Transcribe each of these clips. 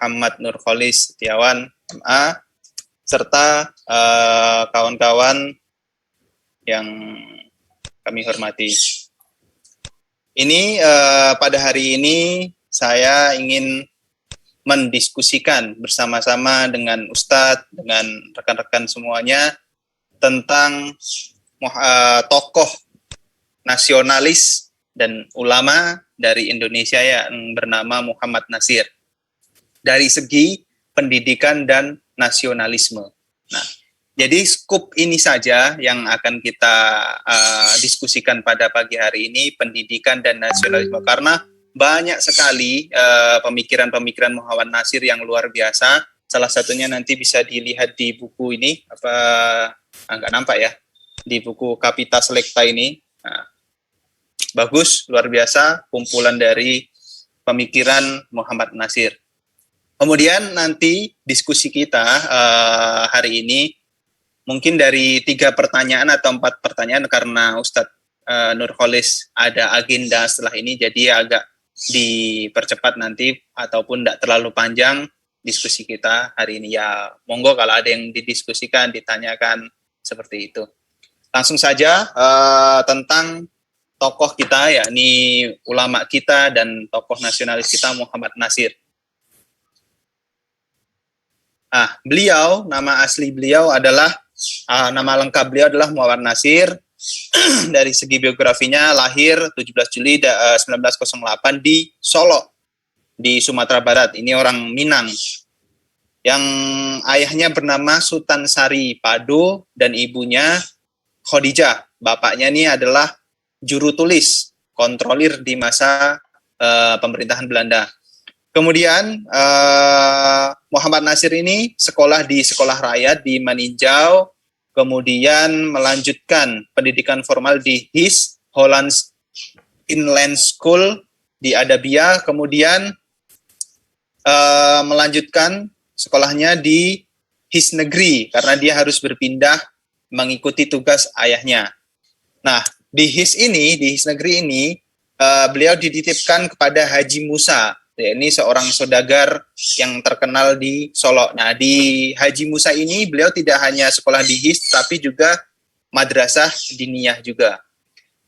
Ahmad Nurholis Setiawan, MA, serta kawan-kawan yang kami hormati. Ini pada hari ini saya ingin mendiskusikan bersama-sama dengan Ustadz, dengan rekan-rekan semuanya tentang tokoh nasionalis dan ulama dari Indonesia yang bernama Muhammad Nasir dari segi pendidikan dan nasionalisme. Nah, jadi skup ini saja yang akan kita diskusikan pada pagi hari ini, pendidikan dan nasionalisme, karena banyak sekali pemikiran-pemikiran Muhammad Nasir yang luar biasa. Salah satunya nanti bisa dilihat di buku ini, nggak nampak ya, di buku Kapita Selecta ini. Nah, bagus, luar biasa, kumpulan dari pemikiran Muhammad Nasir. Kemudian nanti diskusi kita hari ini mungkin dari 3 pertanyaan atau 4 pertanyaan, karena Ustadz Nurholis ada agenda setelah ini, jadi agak dipercepat nanti ataupun tidak terlalu panjang diskusi kita hari ini. Ya, monggo kalau ada yang didiskusikan, ditanyakan, seperti itu. Langsung saja tentang tokoh kita, yakni ulama kita dan tokoh nasionalis kita, Muhammad Nasir. Beliau, nama asli beliau adalah, nama lengkap beliau adalah Muhammad Nasir. Dari segi biografinya, lahir 17 Juli 1908 di Solo, di Sumatera Barat. Ini orang Minang. Yang ayahnya bernama Sultan Sari Pado dan ibunya Khadijah. Bapaknya ini adalah juru tulis, kontrolir di masa pemerintahan Belanda. Kemudian Muhammad Nasir ini sekolah di sekolah rakyat di Maninjau, kemudian melanjutkan pendidikan formal di HIS, Hollands Inland School di Adabia, kemudian melanjutkan sekolahnya di HIS negeri karena dia harus berpindah mengikuti tugas ayahnya. Nah, di HIS negeri ini, beliau dititipkan kepada Haji Musa. Ini seorang saudagar yang terkenal di Solo. Nah, di Haji Musa ini beliau tidak hanya sekolah di HIS, tapi juga madrasah diniyah juga.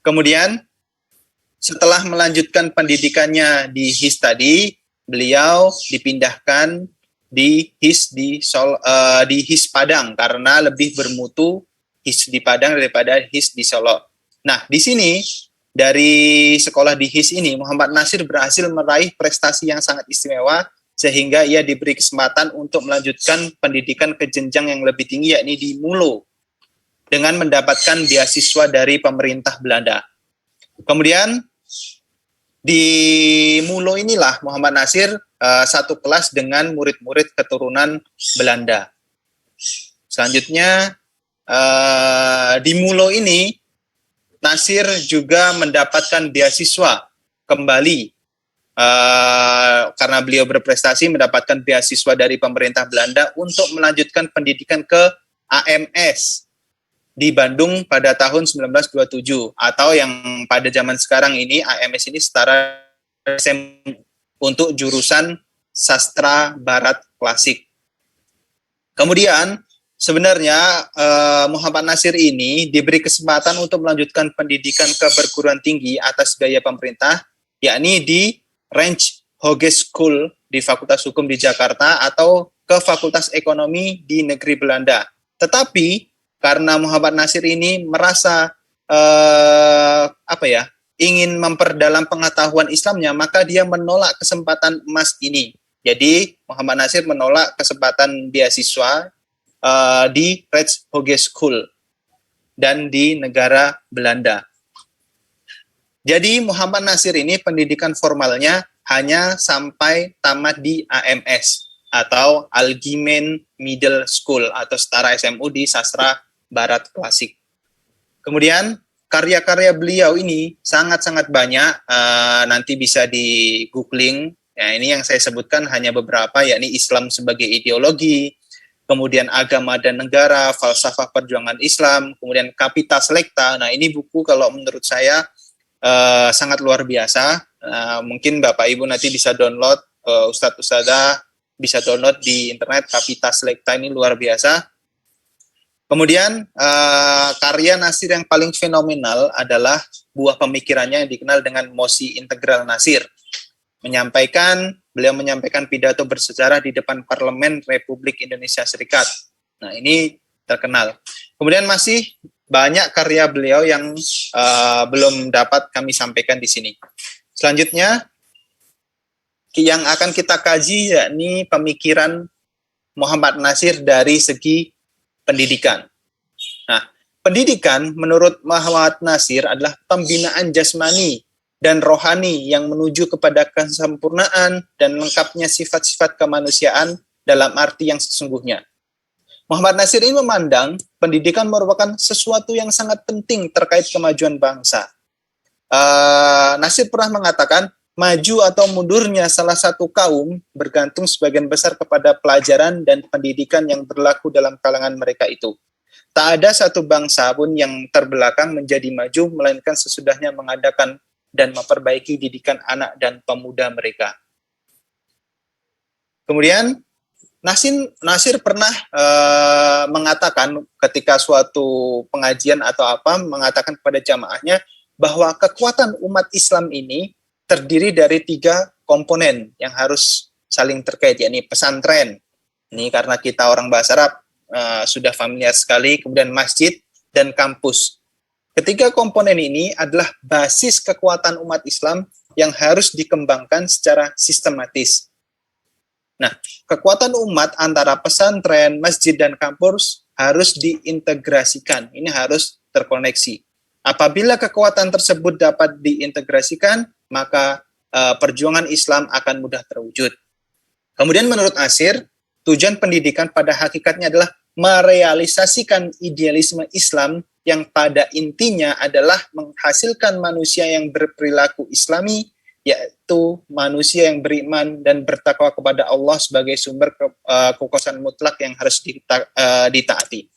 Kemudian setelah melanjutkan pendidikannya di HIS tadi, beliau dipindahkan di HIS di HIS Padang karena lebih bermutu HIS di Padang daripada HIS di Solo. Nah, di sini dari sekolah di HIS ini, Muhammad Nasir berhasil meraih prestasi yang sangat istimewa sehingga ia diberi kesempatan untuk melanjutkan pendidikan ke jenjang yang lebih tinggi, yakni di Mulo, dengan mendapatkan beasiswa dari pemerintah Belanda. Kemudian di Mulo inilah Muhammad Nasir satu kelas dengan murid-murid keturunan Belanda. Selanjutnya di Mulo ini Nasir juga mendapatkan beasiswa kembali karena beliau berprestasi mendapatkan beasiswa dari pemerintah Belanda untuk melanjutkan pendidikan ke AMS di Bandung pada tahun 1927, atau yang pada zaman sekarang ini AMS ini setara untuk jurusan sastra barat klasik. Kemudian sebenarnya Muhammad Nasir ini diberi kesempatan untuk melanjutkan pendidikan ke perguruan tinggi atas biaya pemerintah, yakni di Range Hoge School di Fakultas Hukum di Jakarta atau ke Fakultas Ekonomi di negeri Belanda. Tetapi karena Muhammad Nasir ini merasa ingin memperdalam pengetahuan Islamnya, maka dia menolak kesempatan emas ini. Jadi Muhammad Nasir menolak kesempatan beasiswa di Red Hoge School dan di negara Belanda. Jadi Muhammad Nasir ini pendidikan formalnya hanya sampai tamat di AMS atau Algemeen Middle School atau setara SMU di sastra barat klasik. Kemudian karya-karya beliau ini sangat-sangat banyak, nanti bisa di googling. Ya, ini yang saya sebutkan hanya beberapa, yakni Islam sebagai ideologi, kemudian agama dan negara, falsafah perjuangan Islam, kemudian Kapita Selecta. Nah, ini buku kalau menurut saya sangat luar biasa. Mungkin Bapak Ibu nanti bisa download, Ustadz Ustadzah bisa download di internet. Kapita Selecta ini luar biasa. Kemudian karya Nasir yang paling fenomenal adalah buah pemikirannya yang dikenal dengan mosi integral Nasir. Beliau menyampaikan pidato bersejarah di depan Parlemen Republik Indonesia Serikat. Nah, ini terkenal. Kemudian masih banyak karya beliau yang belum dapat kami sampaikan di sini. Selanjutnya yang akan kita kaji yakni pemikiran Muhammad Nasir dari segi pendidikan. Nah, pendidikan menurut Muhammad Nasir adalah pembinaan jasmani dan rohani yang menuju kepada kesempurnaan dan lengkapnya sifat-sifat kemanusiaan dalam arti yang sesungguhnya. Muhammad Nasir ini memandang pendidikan merupakan sesuatu yang sangat penting terkait kemajuan bangsa. Nasir pernah mengatakan, maju atau mundurnya salah satu kaum bergantung sebagian besar kepada pelajaran dan pendidikan yang berlaku dalam kalangan mereka itu. Tak ada satu bangsa pun yang terbelakang menjadi maju, melainkan sesudahnya mengadakan dan memperbaiki didikan anak dan pemuda mereka. Kemudian Nasir pernah mengatakan ketika suatu pengajian atau apa, mengatakan kepada jamaahnya bahwa kekuatan umat Islam ini terdiri dari 3 komponen yang harus saling terkait, yakni pesantren. Ini karena kita orang bahasa Arab sudah familiar sekali, kemudian masjid dan kampus. Ketiga komponen ini adalah basis kekuatan umat Islam yang harus dikembangkan secara sistematis. Nah, kekuatan umat antara pesantren, masjid, dan kampus harus diintegrasikan. Ini harus terkoneksi. Apabila kekuatan tersebut dapat diintegrasikan, maka perjuangan Islam akan mudah terwujud. Kemudian menurut Nasir, tujuan pendidikan pada hakikatnya adalah merealisasikan idealisme Islam yang pada intinya adalah menghasilkan manusia yang berperilaku Islami, yaitu manusia yang beriman dan bertakwa kepada Allah sebagai sumber kekuasaan mutlak yang harus ditaati.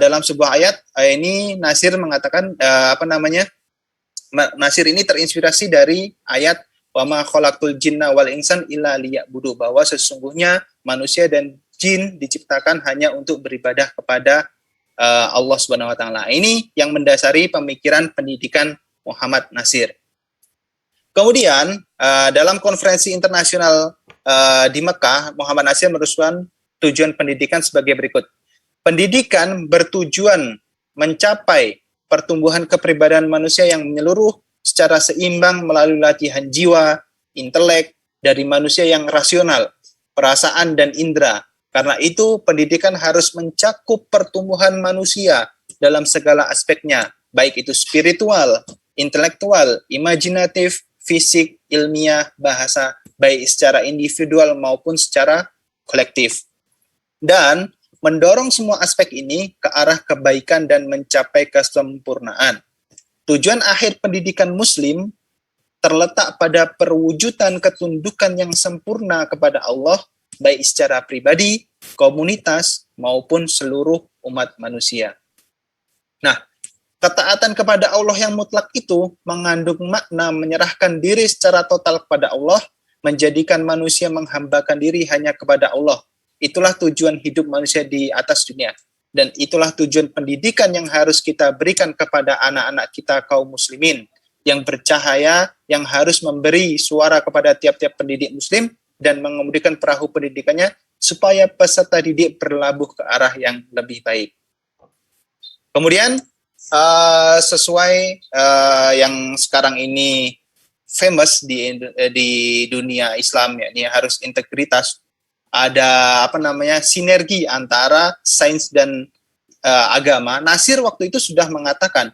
Dalam sebuah ayat ini Nasir mengatakan Nasir ini terinspirasi dari ayat wa ma khalaqtul jinna wal insan illa liya'budu, bahwa sesungguhnya manusia dan jin diciptakan hanya untuk beribadah kepada Allah Subhanahu wa taala. Ini yang mendasari pemikiran pendidikan Muhammad Nasir. Kemudian dalam konferensi internasional di Mekah, Muhammad Nasir merumuskan tujuan pendidikan sebagai berikut. Pendidikan bertujuan mencapai pertumbuhan kepribadian manusia yang menyeluruh secara seimbang melalui latihan jiwa, intelek dari manusia yang rasional, perasaan, dan indera. Karena itu, pendidikan harus mencakup pertumbuhan manusia dalam segala aspeknya, baik itu spiritual, intelektual, imajinatif, fisik, ilmiah, bahasa, baik secara individual maupun secara kolektif. Dan mendorong semua aspek ini ke arah kebaikan dan mencapai kesempurnaan. Tujuan akhir pendidikan Muslim terletak pada perwujudan ketundukan yang sempurna kepada Allah, baik secara pribadi, komunitas, maupun seluruh umat manusia. Nah, ketaatan kepada Allah yang mutlak itu mengandung makna menyerahkan diri secara total kepada Allah, menjadikan manusia menghambakan diri hanya kepada Allah. Itulah tujuan hidup manusia di atas dunia. Dan itulah tujuan pendidikan yang harus kita berikan kepada anak-anak kita kaum muslimin yang bercahaya, yang harus memberi suara kepada tiap-tiap pendidik muslim dan mengemudikan perahu pendidikannya supaya peserta didik berlabuh ke arah yang lebih baik. Kemudian sesuai yang sekarang ini famous di dunia Islam, yakni harus integritas, ada sinergi antara sains dan agama. Nasir waktu itu sudah mengatakan,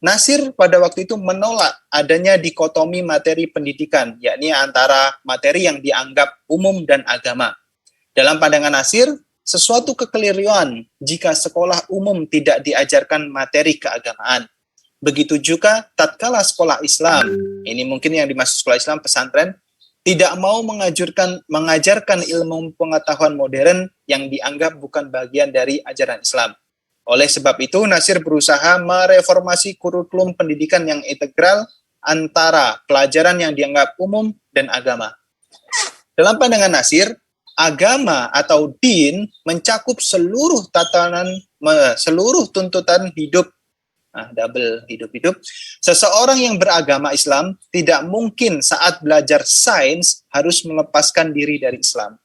Nasir pada waktu itu menolak adanya dikotomi materi pendidikan, yakni antara materi yang dianggap umum dan agama. Dalam pandangan Nasir, sesuatu kekeliruan jika sekolah umum tidak diajarkan materi keagamaan. Begitu juga tatkala sekolah Islam, ini mungkin yang dimaksud sekolah Islam pesantren, tidak mau mengajarkan ilmu pengetahuan modern yang dianggap bukan bagian dari ajaran Islam. Oleh sebab itu, Nasir berusaha mereformasi kurikulum pendidikan yang integral antara pelajaran yang dianggap umum dan agama. Dalam pandangan Nasir, agama atau din mencakup seluruh tatanan, seluruh tuntutan hidup. Double hidup-hidup. Seseorang yang beragama Islam tidak mungkin saat belajar sains harus melepaskan diri dari Islam.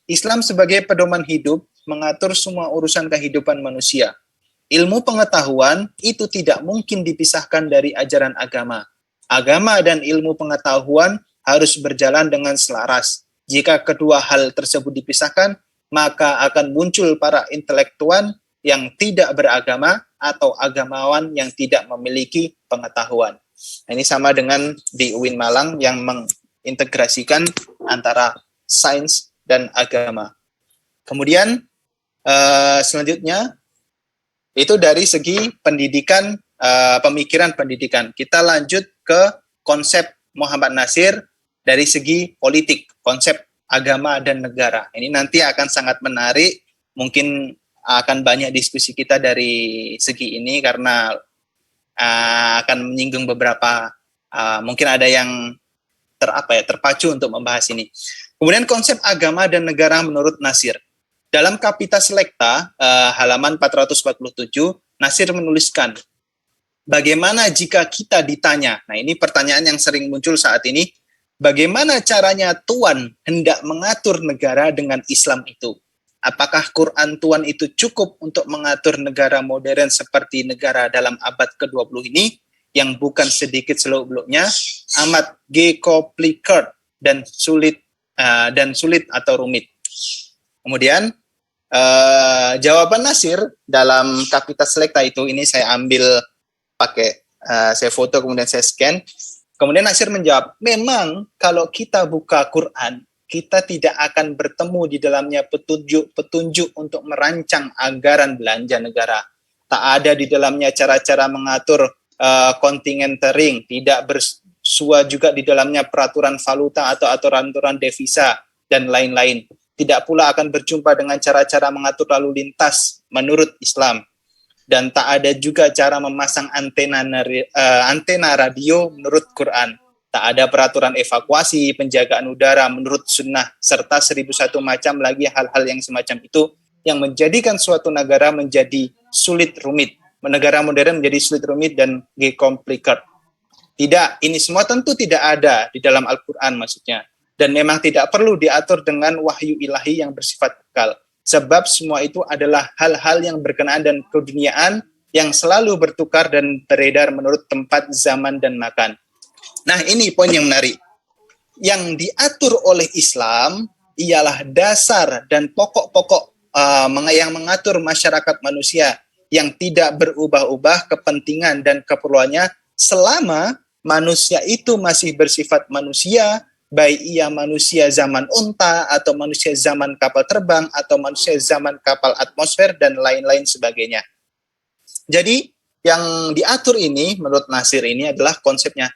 Islam sebagai pedoman hidup mengatur semua urusan kehidupan manusia. Ilmu pengetahuan itu tidak mungkin dipisahkan dari ajaran agama. Agama dan ilmu pengetahuan harus berjalan dengan selaras. Jika kedua hal tersebut dipisahkan, maka akan muncul para intelektual yang tidak beragama atau agamawan yang tidak memiliki pengetahuan. Ini sama dengan di UIN Malang yang mengintegrasikan antara sains dan agama. Kemudian selanjutnya itu dari segi pendidikan, pemikiran pendidikan. Kita lanjut ke konsep Muhammad Nasir dari segi politik, konsep agama dan negara. Ini nanti akan sangat menarik, mungkin akan banyak diskusi kita dari segi ini karena akan menyinggung beberapa, mungkin ada yang terpacu untuk membahas ini. Kemudian konsep agama dan negara menurut Nasir. Dalam Kapitas Selecta, halaman 447, Nasir menuliskan, bagaimana jika kita ditanya, nah ini pertanyaan yang sering muncul saat ini, bagaimana caranya Tuhan hendak mengatur negara dengan Islam itu? Apakah Quran Tuhan itu cukup untuk mengatur negara modern seperti negara dalam abad ke-20 ini, yang bukan sedikit seluk-beluknya, amat complicated dan sulit atau rumit. Kemudian, jawaban Nasir dalam Kapitas Selecta itu, ini saya ambil pakai, saya foto kemudian saya scan. Kemudian Nasir menjawab, memang kalau kita buka Quran, kita tidak akan bertemu di dalamnya petunjuk untuk merancang anggaran belanja negara. Tak ada di dalamnya cara-cara mengatur kontingentering, tidak bersua juga di dalamnya peraturan valuta atau aturan-aturan devisa dan lain-lain. Tidak pula akan berjumpa dengan cara-cara mengatur lalu lintas menurut Islam. Dan tak ada juga cara memasang antena radio menurut Quran. Tak ada peraturan evakuasi, penjagaan udara menurut sunnah, serta 1001 macam lagi hal-hal yang semacam itu yang menjadikan suatu negara menjadi sulit rumit. Negara modern menjadi sulit rumit dan complicated. Tidak, ini semua tentu tidak ada di dalam Al-Quran maksudnya. Dan memang tidak perlu diatur dengan wahyu ilahi yang bersifat kekal. Sebab semua itu adalah hal-hal yang berkenaan dan keduniaan yang selalu bertukar dan beredar menurut tempat, zaman, dan makan. Nah, ini poin yang menarik. Yang diatur oleh Islam ialah dasar dan pokok-pokok yang mengatur masyarakat manusia yang tidak berubah-ubah kepentingan dan keperluannya selama manusia itu masih bersifat manusia, baik ia manusia zaman unta atau manusia zaman kapal terbang atau manusia zaman kapal atmosfer dan lain-lain sebagainya. Jadi yang diatur ini menurut Nasir ini adalah konsepnya.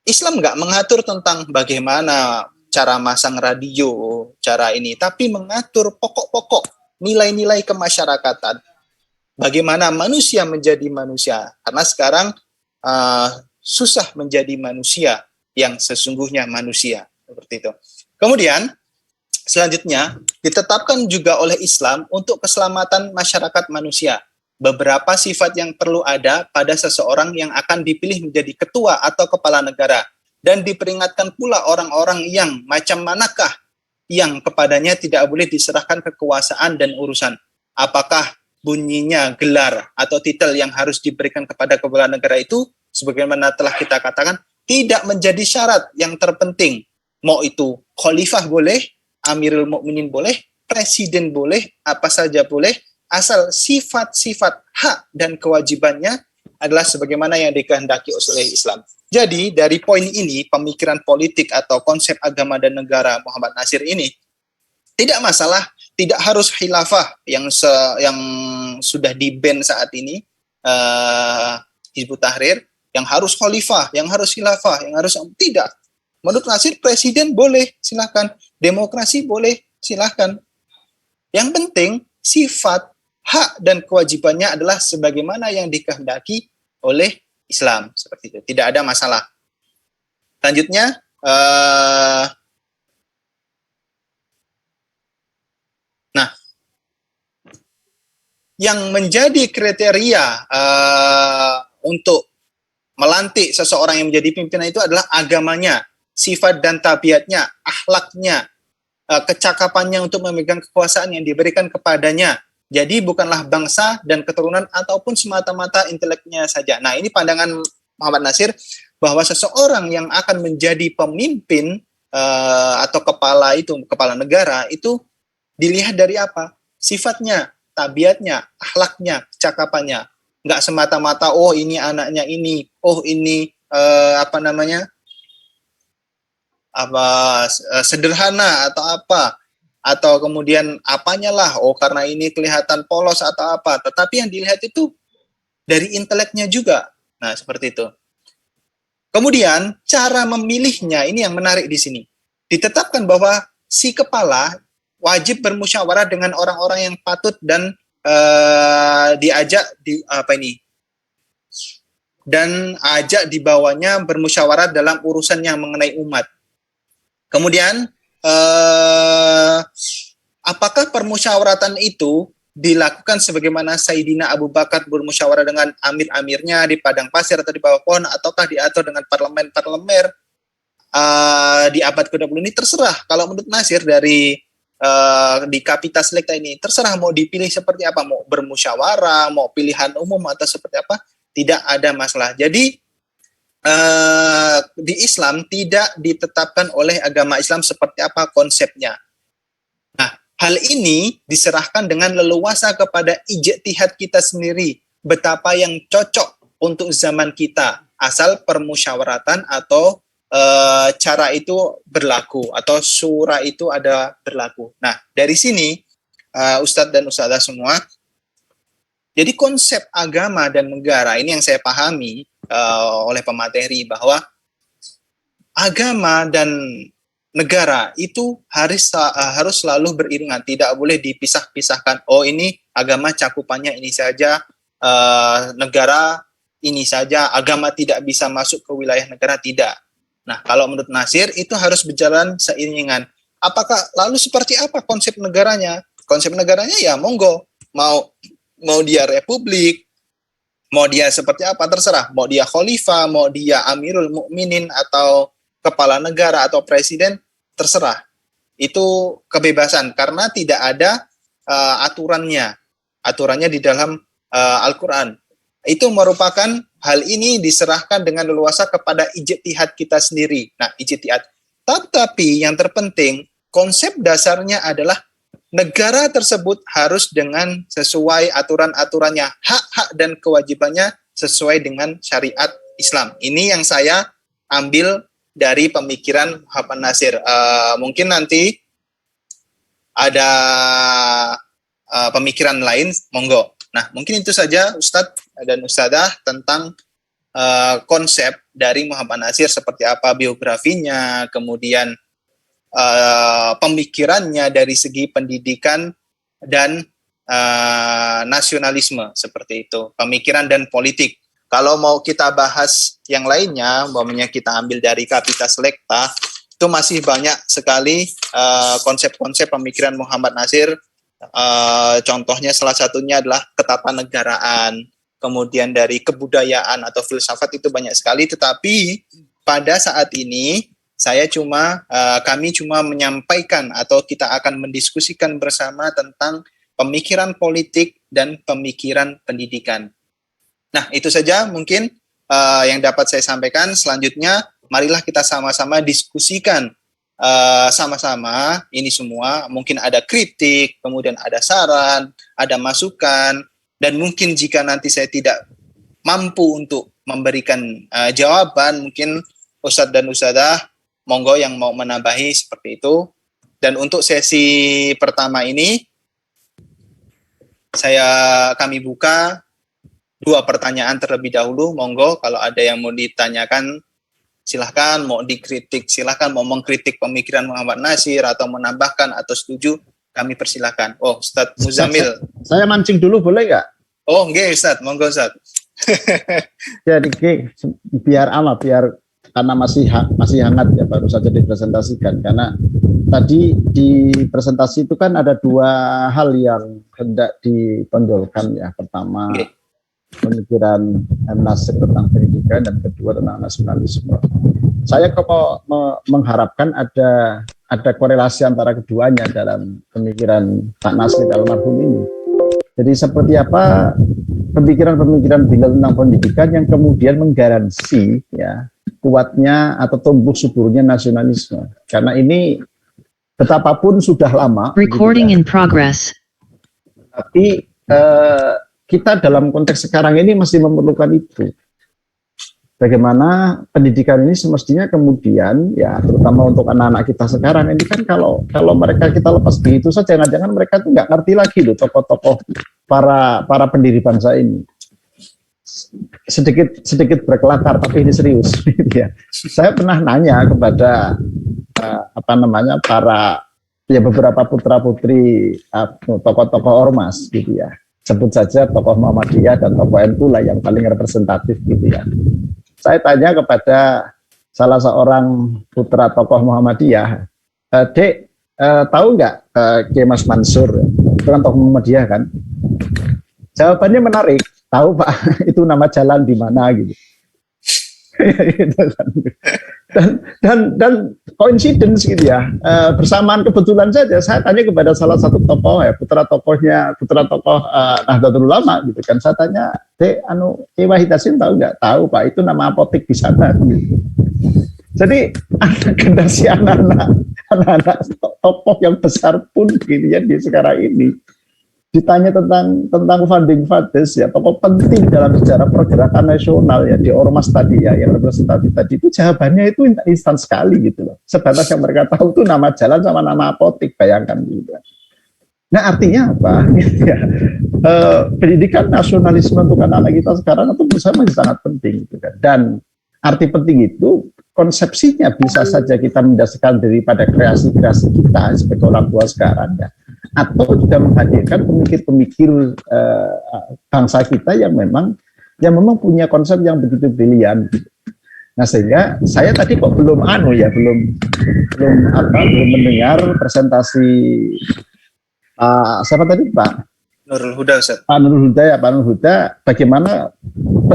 Islam nggak mengatur tentang bagaimana cara masang radio, cara ini, tapi mengatur pokok-pokok nilai-nilai kemasyarakatan. Bagaimana manusia menjadi manusia. Karena sekarang susah menjadi manusia yang sesungguhnya manusia, seperti itu. Kemudian selanjutnya ditetapkan juga oleh Islam untuk keselamatan masyarakat manusia. Beberapa sifat yang perlu ada pada seseorang yang akan dipilih menjadi ketua atau kepala negara, dan diperingatkan pula orang-orang yang macam manakah yang kepadanya tidak boleh diserahkan kekuasaan dan urusan. Apakah bunyinya gelar atau titel yang harus diberikan kepada kepala negara itu, sebagaimana telah kita katakan, tidak menjadi syarat yang terpenting. Mau itu khalifah boleh, Amirul Mukminin boleh, presiden boleh, apa saja boleh, asal sifat-sifat hak dan kewajibannya adalah sebagaimana yang dikehendaki oleh Islam. Jadi dari poin ini, pemikiran politik atau konsep agama dan negara Muhammad Nasir ini tidak masalah, tidak harus khilafah yang sudah di-ban saat ini, Hizbut Tahrir, yang harus khalifah, yang harus khilafah, yang harus tidak. Menurut Nasir, presiden boleh, silahkan. Demokrasi boleh, silahkan. Yang penting, sifat, hak, dan kewajibannya adalah sebagaimana yang dikehendaki oleh Islam. Seperti itu. Tidak ada masalah. Selanjutnya, yang menjadi kriteria untuk melantik seseorang yang menjadi pimpinan itu adalah agamanya, sifat dan tabiatnya, akhlaknya, kecakapannya untuk memegang kekuasaan yang diberikan kepadanya. Jadi bukanlah bangsa dan keturunan ataupun semata-mata inteleknya saja. Nah, ini pandangan Muhammad Nasir bahwa seseorang yang akan menjadi pemimpin atau kepala negara itu dilihat dari apa? Sifatnya, tabiatnya, akhlaknya, kecakapannya. Nggak semata-mata, oh ini anaknya ini, oh ini sederhana atau apa, atau kemudian apanya lah, oh karena ini kelihatan polos atau apa. Tetapi yang dilihat itu dari inteleknya juga. Nah, seperti itu. Kemudian cara memilihnya ini yang menarik di sini. Ditetapkan bahwa si kepala wajib bermusyawarah dengan orang-orang yang patut dan ajak di bawahnya bermusyawarah dalam urusan yang mengenai umat. Kemudian apakah permusyawaratan itu dilakukan sebagaimana Sayyidina Abu Bakar bermusyawarah dengan amir-amirnya di padang pasir atau di bawah pohon, ataukah diatur dengan parlemen-parlemen di abad ke-20 ini? Terserah. Kalau menurut Nasir dari di Kapitas Lekta ini, terserah mau dipilih seperti apa, mau bermusyawarah, mau pilihan umum atau seperti apa, tidak ada masalah. Jadi di Islam tidak ditetapkan oleh agama Islam seperti apa konsepnya. Nah, hal ini diserahkan dengan leluasa kepada ijtihad kita sendiri, betapa yang cocok untuk zaman kita, asal permusyawaratan atau cara itu berlaku atau surah itu ada berlaku. Nah, dari sini Ustadz dan Ustadzah semua, jadi konsep agama dan negara ini yang saya pahami oleh pemateri, bahwa agama dan negara itu harus selalu beriringan, tidak boleh dipisah-pisahkan. Oh, ini agama cakupannya ini saja, negara ini saja, agama tidak bisa masuk ke wilayah negara, tidak. Nah, kalau menurut Nasir itu harus berjalan seiringan. Apakah lalu seperti apa konsep negaranya? Konsep negaranya ya monggo, mau dia republik, mau dia seperti apa terserah, mau dia khalifah, mau dia amirul mukminin atau kepala negara atau presiden, terserah. Itu kebebasan karena tidak ada aturannya. Aturannya di dalam Al-Qur'an. Itu merupakan hal ini diserahkan dengan leluasa kepada ijtihad kita sendiri. Nah, ijtihad. Tetapi yang terpenting, konsep dasarnya adalah negara tersebut harus dengan sesuai aturan-aturannya, hak-hak dan kewajibannya sesuai dengan syariat Islam. Ini yang saya ambil dari pemikiran Muhammad Nasir. Mungkin nanti ada pemikiran lain, monggo. Nah, mungkin itu saja Ustadz dan Ustadzah tentang konsep dari Muhammad Nasir, seperti apa biografinya, kemudian pemikirannya dari segi pendidikan dan nasionalisme, seperti itu, pemikiran dan politik. Kalau mau kita bahas yang lainnya, umpamanya kita ambil dari Kapitas Lekta, itu masih banyak sekali konsep-konsep pemikiran Muhammad Nasir. Contohnya salah satunya adalah ketatanegaraan, kemudian dari kebudayaan atau filsafat, itu banyak sekali. Tetapi pada saat ini kami cuma menyampaikan atau kita akan mendiskusikan bersama tentang pemikiran politik dan pemikiran pendidikan. Nah, itu saja mungkin yang dapat saya sampaikan. Selanjutnya, marilah kita sama-sama diskusikan sama-sama ini semua. Mungkin ada kritik, kemudian ada saran, ada masukan, dan mungkin jika nanti saya tidak mampu untuk memberikan jawaban, mungkin Ustadz dan Ustadzah monggo yang mau menambahi seperti itu. Dan untuk sesi pertama ini kami buka 2 pertanyaan terlebih dahulu. Monggo kalau ada yang mau ditanyakan silahkan, mau dikritik silahkan, mau mengkritik pemikiran Muhammad Nasir atau menambahkan atau setuju, kami persilahkan. Oh, Ustadz Muzamil. Saya mancing dulu boleh nggak? Oh, nggih Ustadz, monggo Ustadz. Jadi biar karena masih hangat ya, baru saja dipresentasikan. Karena tadi di presentasi itu kan ada dua hal yang hendak ditonjolkan ya. Pertama, pemikiran M. Nasir tentang pendidikan, dan kedua tentang nasionalisme. Saya kok mengharapkan ada korelasi antara keduanya dalam pemikiran Pak Nasir almarhum ini. Jadi seperti apa pemikiran-pemikiran beliau tentang pendidikan yang kemudian menggaransi ya kuatnya atau tumbuh suburnya nasionalisme. Karena ini betapapun sudah lama. Recording in progress. Tapi kita dalam konteks sekarang ini masih memerlukan itu. Bagaimana pendidikan ini semestinya kemudian ya terutama untuk anak-anak kita sekarang ini kan kalau mereka kita lepas begitu saja, jangan-jangan mereka tuh nggak ngerti lagi loh tokoh-tokoh para pendiri bangsa ini. Sedikit berkelakar tapi ini serius ya. Saya pernah nanya kepada para ya beberapa putra-putri tokoh-tokoh ormas gitu ya. Sebut saja tokoh Muhammadiyah dan tokoh NU lah yang paling representatif gitu ya. Saya tanya kepada salah seorang putra tokoh Muhammadiyah, Dek, tahu nggak Kiai Mas Mansur? Itu kan tokoh Muhammadiyah kan? Jawabannya menarik, tahu Pak, itu nama jalan di mana gitu. dan coincidence gitu ya, bersamaan kebetulan saja saya tanya kepada salah satu tokoh ya, putra tokoh Nahdlatul Ulama gitu kan, saya tanya, Dek, Kiai Wahid Hasyim tahu nggak? Tahu Pak, itu nama apotek di sana gitu. Jadi generasi anak-anak tokoh yang besar pun gitu ya di sekarang ini ditanya tentang founding fathers ya, tokoh penting dalam sejarah pergerakan nasional ya di ormas tadi ya yang representatif tadi, itu jawabannya itu instan sekali gitu loh. Sebatas yang mereka tahu itu nama jalan sama nama apotek, bayangkan gitu. Nah artinya apa? Ya, pendidikan nasionalisme untuk anak-anak kita sekarang itu menurut saya masih sangat penting gitu kan. Dan arti penting itu konsepsinya bisa saja kita mendasarkan daripada kreasi-kreasi kita sebagai orang tua sekarang ya, atau juga menghadirkan pemikir-pemikir bangsa kita yang memang punya konsep yang begitu brilian. Nah sehingga saya tadi kok belum mendengar presentasi siapa tadi Pak? Nurul Huda, Ustaz. Pak Nurul Huda, bagaimana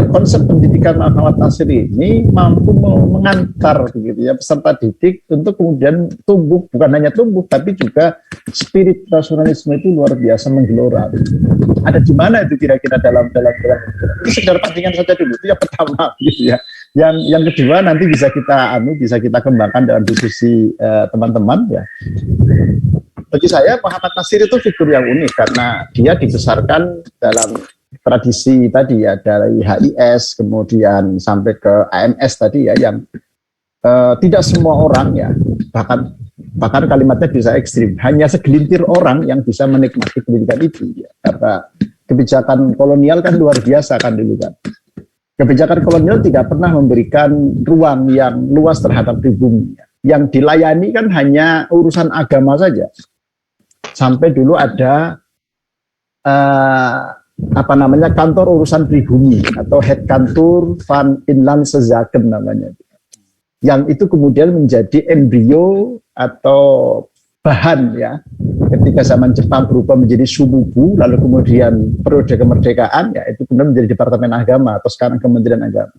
konsep pendidikan Muhammad Nasir ini mampu mengantar begitu ya peserta didik untuk kemudian tumbuh, bukan hanya tumbuh tapi juga spirit nasionalisme itu luar biasa menggelora. Ada di mana itu kira-kira dalam itu sekedar pancingan saja dulu, itu yang pertama gitu ya. Yang kedua nanti bisa kita kembangkan dalam diskusi teman-teman ya. Bagi saya Muhammad Nasir itu figur yang unik karena dia dibesarkan dalam tradisi tadi ya, dari HIS kemudian sampai ke AMS tadi ya, yang tidak semua orang ya, bahkan kalimatnya bisa ekstrim, hanya segelintir orang yang bisa menikmati pendidikan itu ya. Karena kebijakan kolonial kan luar biasa kan dulu kan. Kebijakan kolonial tidak pernah memberikan ruang yang luas terhadap pribumi. Yang dilayani kan hanya urusan agama saja. Sampai dulu ada kantor urusan pribumi atau head kantor van inlandse zaken namanya, yang itu kemudian menjadi embrio atau bahan ya ketika zaman Jepang berubah menjadi Sumubu, lalu kemudian periode kemerdekaan ya itu kemudian menjadi Departemen Agama atau sekarang Kementerian Agama.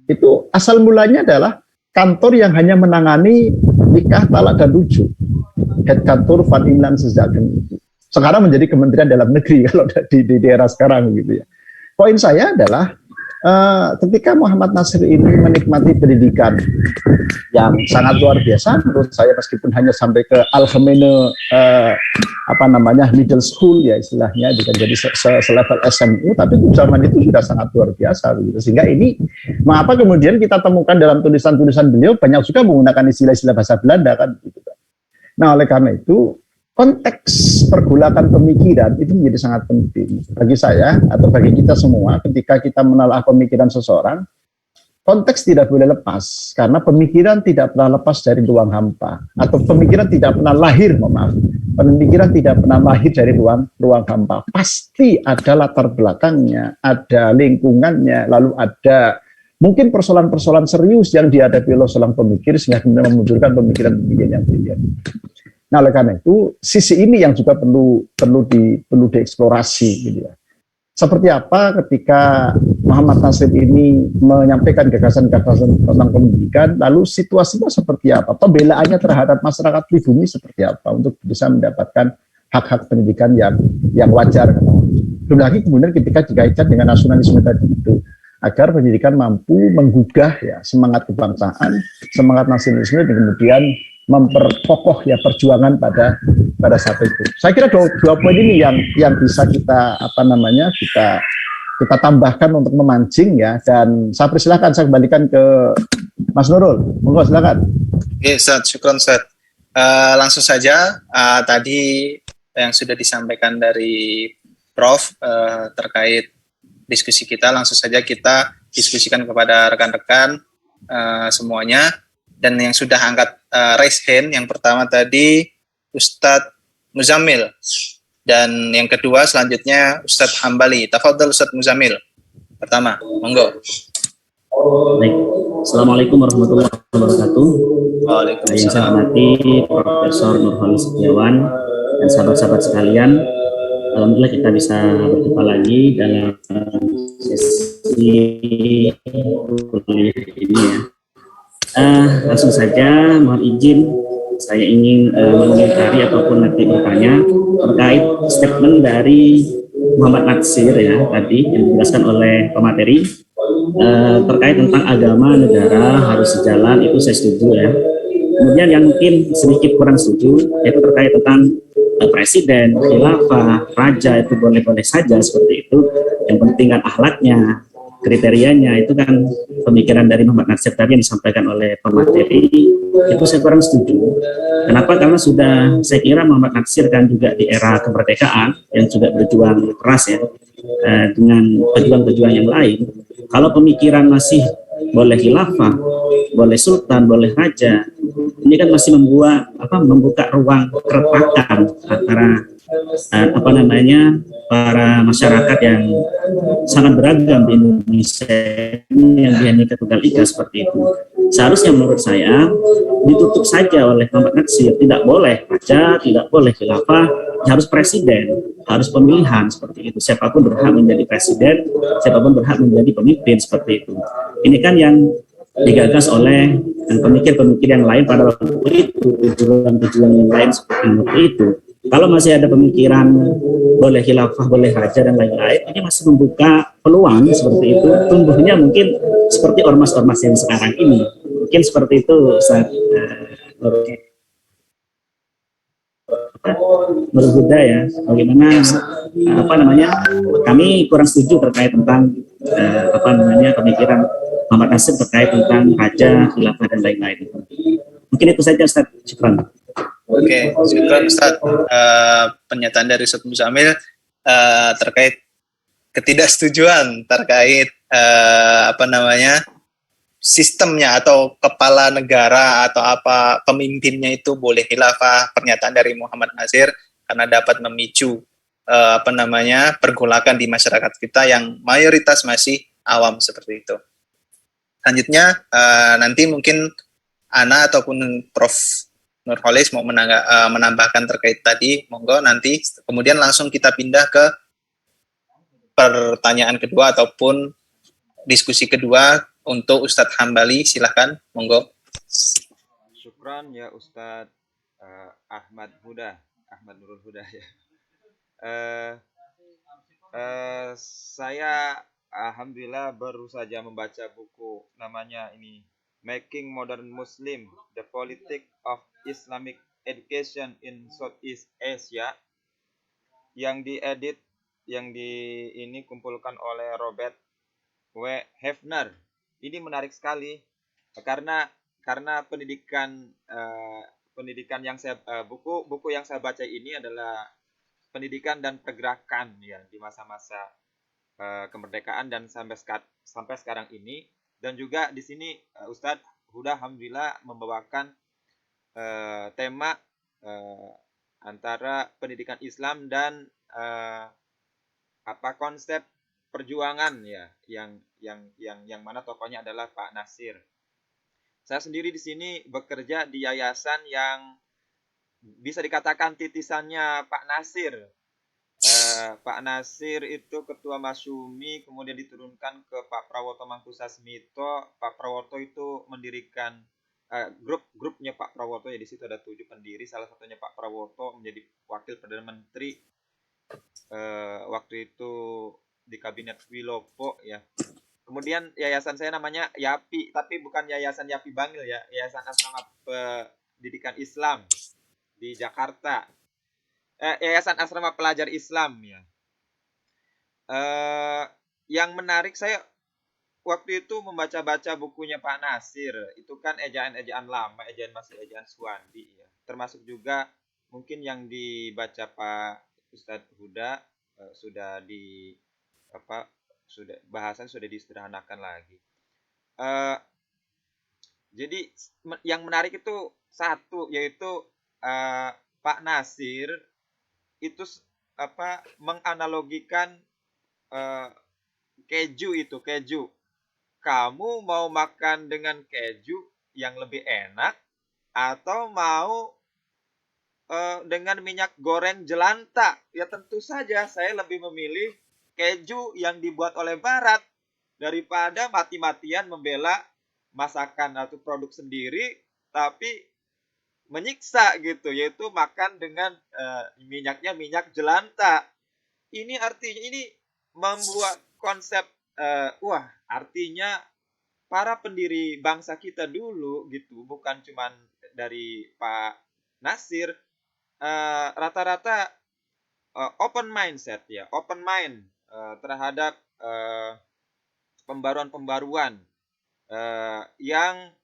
Itu asal mulanya adalah kantor yang hanya menangani nikah, talak dan rujuk. Head kantor van inlandse zaken itu sekarang menjadi Kementerian Dalam Negeri kalau di daerah sekarang gitu ya. Poin saya adalah ketika Muhammad Nasir ini menikmati pendidikan yang sangat luar biasa menurut saya, meskipun hanya sampai ke Al-Khamene middle school ya istilahnya, juga jadi selevel SMU, tapi zaman itu sudah sangat luar biasa begitu. Sehingga ini mengapa kemudian kita temukan dalam tulisan-tulisan beliau banyak juga menggunakan istilah-istilah bahasa Belanda kan gitu. Nah oleh karena itu konteks pergolakan pemikiran itu menjadi sangat penting bagi saya atau bagi kita semua. Ketika kita menelaah pemikiran seseorang, konteks tidak boleh lepas, karena pemikiran tidak pernah lepas dari ruang hampa, atau pemikiran tidak pernah lahir, pemikiran tidak pernah lahir dari ruang hampa. Pasti ada latar belakangnya, ada lingkungannya, lalu ada mungkin persoalan-persoalan serius yang dihadapi oleh seorang pemikir sehingga kemudian memunculkan pemikiran-pemikiran yang brilian. Nah, oleh karena itu sisi ini yang juga perlu dieksplorasi gitu ya. Seperti apa ketika Muhammad Nasir ini menyampaikan gagasan-gagasan tentang pendidikan, lalu situasinya seperti apa, pembelaannya terhadap masyarakat pribumi seperti apa untuk bisa mendapatkan hak-hak pendidikan yang wajar. Belum lagi kemudian ketika dikaitkan dengan nasionalisme tadi itu, agar pendidikan mampu menggugah ya semangat kebangsaan, semangat nasionalisme dan kemudian memperkokoh ya perjuangan pada saat itu. Saya kira dua poin ini yang bisa kita kita tambahkan untuk memancing ya, dan saya persilahkan, saya kembalikan ke Mas Nurul. Monggo silakan. Oke, Ustaz, syukron Ustaz. Langsung saja tadi yang sudah disampaikan dari Prof terkait diskusi kita, langsung saja kita diskusikan kepada rekan-rekan semuanya. Dan yang sudah angkat raise hand, yang pertama tadi Ustadz Muzamil, dan yang kedua selanjutnya Ustadz Hambali. Tafadhol Ustadz Muzamil. Pertama, monggo. Baik, Assalamualaikum warahmatullahi wabarakatuh. Yang saya hormati Profesor Nurholis Setiawan dan sahabat-sahabat sekalian, alhamdulillah kita bisa berjumpa lagi dalam sesi kuliah ini ya. Langsung saja, mohon izin saya ingin mengomentari ataupun nanti bertanya terkait statement dari Muhammad Natsir ya tadi yang dijelaskan oleh pemateri terkait tentang agama negara harus sejalan, itu saya setuju ya. Kemudian yang mungkin sedikit kurang setuju yaitu terkait tentang presiden, khilafah, raja, itu boleh-boleh saja seperti itu. Yang penting kan akhlaknya, kriterianya, itu kan pemikiran dari Muhammad Natsir tadi yang disampaikan oleh pemateri, itu saya kurang setuju. Kenapa? Karena sudah, saya kira Muhammad Natsir kan juga di era kemerdekaan yang juga berjuang keras ya dengan pejuang-pejuang yang lain. Kalau pemikiran masih boleh khilafah, boleh sultan, boleh raja, ini kan masih membuka ruang keretakan antara para masyarakat yang sangat beragam di Indonesia ini yang Bhinneka Tunggal Ika seperti itu. Seharusnya menurut saya ditutup saja oleh Muhammad Natsir, tidak boleh raja, tidak boleh khilafah, harus presiden, harus pemilihan seperti itu. Siapapun berhak menjadi presiden, siapapun berhak menjadi pemimpin seperti itu. Ini kan yang digagas oleh pemikir-pemikir yang lain pada waktu itu, tujuan-tujuan yang lain seperti itu. Kalau masih ada pemikiran boleh khilafah, boleh raja dan lain-lain, ini masih membuka peluang seperti itu, tumbuhnya mungkin seperti ormas-ormas yang sekarang ini. Mungkin seperti itu Ustaz menurut Buddha ya. Bagaimana kami kurang setuju terkait tentang pemikiran Muhammad Natsir terkait tentang raja, khilafah dan lain-lain. Mungkin itu saja Ustaz. Syukran. Oke, syukran Ustaz. Pernyataan dari Ustaz Muzamil terkait ketidaksetujuan terkait sistemnya atau kepala negara atau pemimpinnya itu boleh khilafah. Pernyataan dari Muhammad Natsir karena dapat memicu pergolakan di masyarakat kita yang mayoritas masih awam seperti itu. Selanjutnya nanti mungkin Ana ataupun Prof Nurholis mau menambahkan terkait tadi, monggo nanti. Kemudian langsung kita pindah ke pertanyaan kedua ataupun diskusi kedua untuk Ustadz Hambali, silahkan, monggo. Syukran ya Ustadz Ahmad Nurul Huda ya. Saya alhamdulillah baru saja membaca buku namanya ini Making Modern Muslim: The Politics of Islamic Education in Southeast Asia, yang kumpulkan oleh Robert W. Hefner. Ini menarik sekali karena pendidikan yang buku yang saya baca ini adalah pendidikan dan pergerakan ya di masa-masa kemerdekaan dan sampai sekarang ini. Dan juga di sini Ustadz Huda alhamdulillah membawakan tema antara pendidikan Islam dan konsep perjuangan ya, yang mana tokohnya adalah Pak Nasir. Saya sendiri di sini bekerja di yayasan yang bisa dikatakan titisannya Pak Nasir. Pak Nasir itu ketua Masyumi, kemudian diturunkan ke Pak Prawoto Mangkusasmito. Pak Prawoto itu mendirikan grupnya Pak Prawoto, ya di situ ada 7 pendiri, salah satunya Pak Prawoto menjadi wakil Perdana Menteri waktu itu di kabinet Wilopo ya. Kemudian yayasan saya namanya YAPI, tapi bukan yayasan YAPI Bangil ya, Yayasan Asrama Pendidikan Islam di Jakarta. Yayasan Asrama Pelajar Islam ya. Yang menarik, saya waktu itu membaca-baca bukunya Pak Nasir. Itu kan ejaan-ejaan lama, masih ejaan Suwandi ya. Termasuk juga mungkin yang dibaca Pak Ustadz Huda sudah bahasan sudah disederhanakan lagi. Jadi yang menarik itu satu, yaitu Pak Nasir itu menganalogikan keju. Kamu mau makan dengan keju yang lebih enak atau mau dengan minyak goreng jelantah? Ya tentu saja saya lebih memilih keju yang dibuat oleh Barat daripada mati-matian membela masakan atau produk sendiri tapi menyiksa gitu, yaitu makan dengan minyaknya minyak jelantah. Ini artinya ini membuat konsep artinya para pendiri bangsa kita dulu gitu, bukan cuman dari Pak Nasir, rata-rata open mindset ya, open mind terhadap pembaruan-pembaruan yang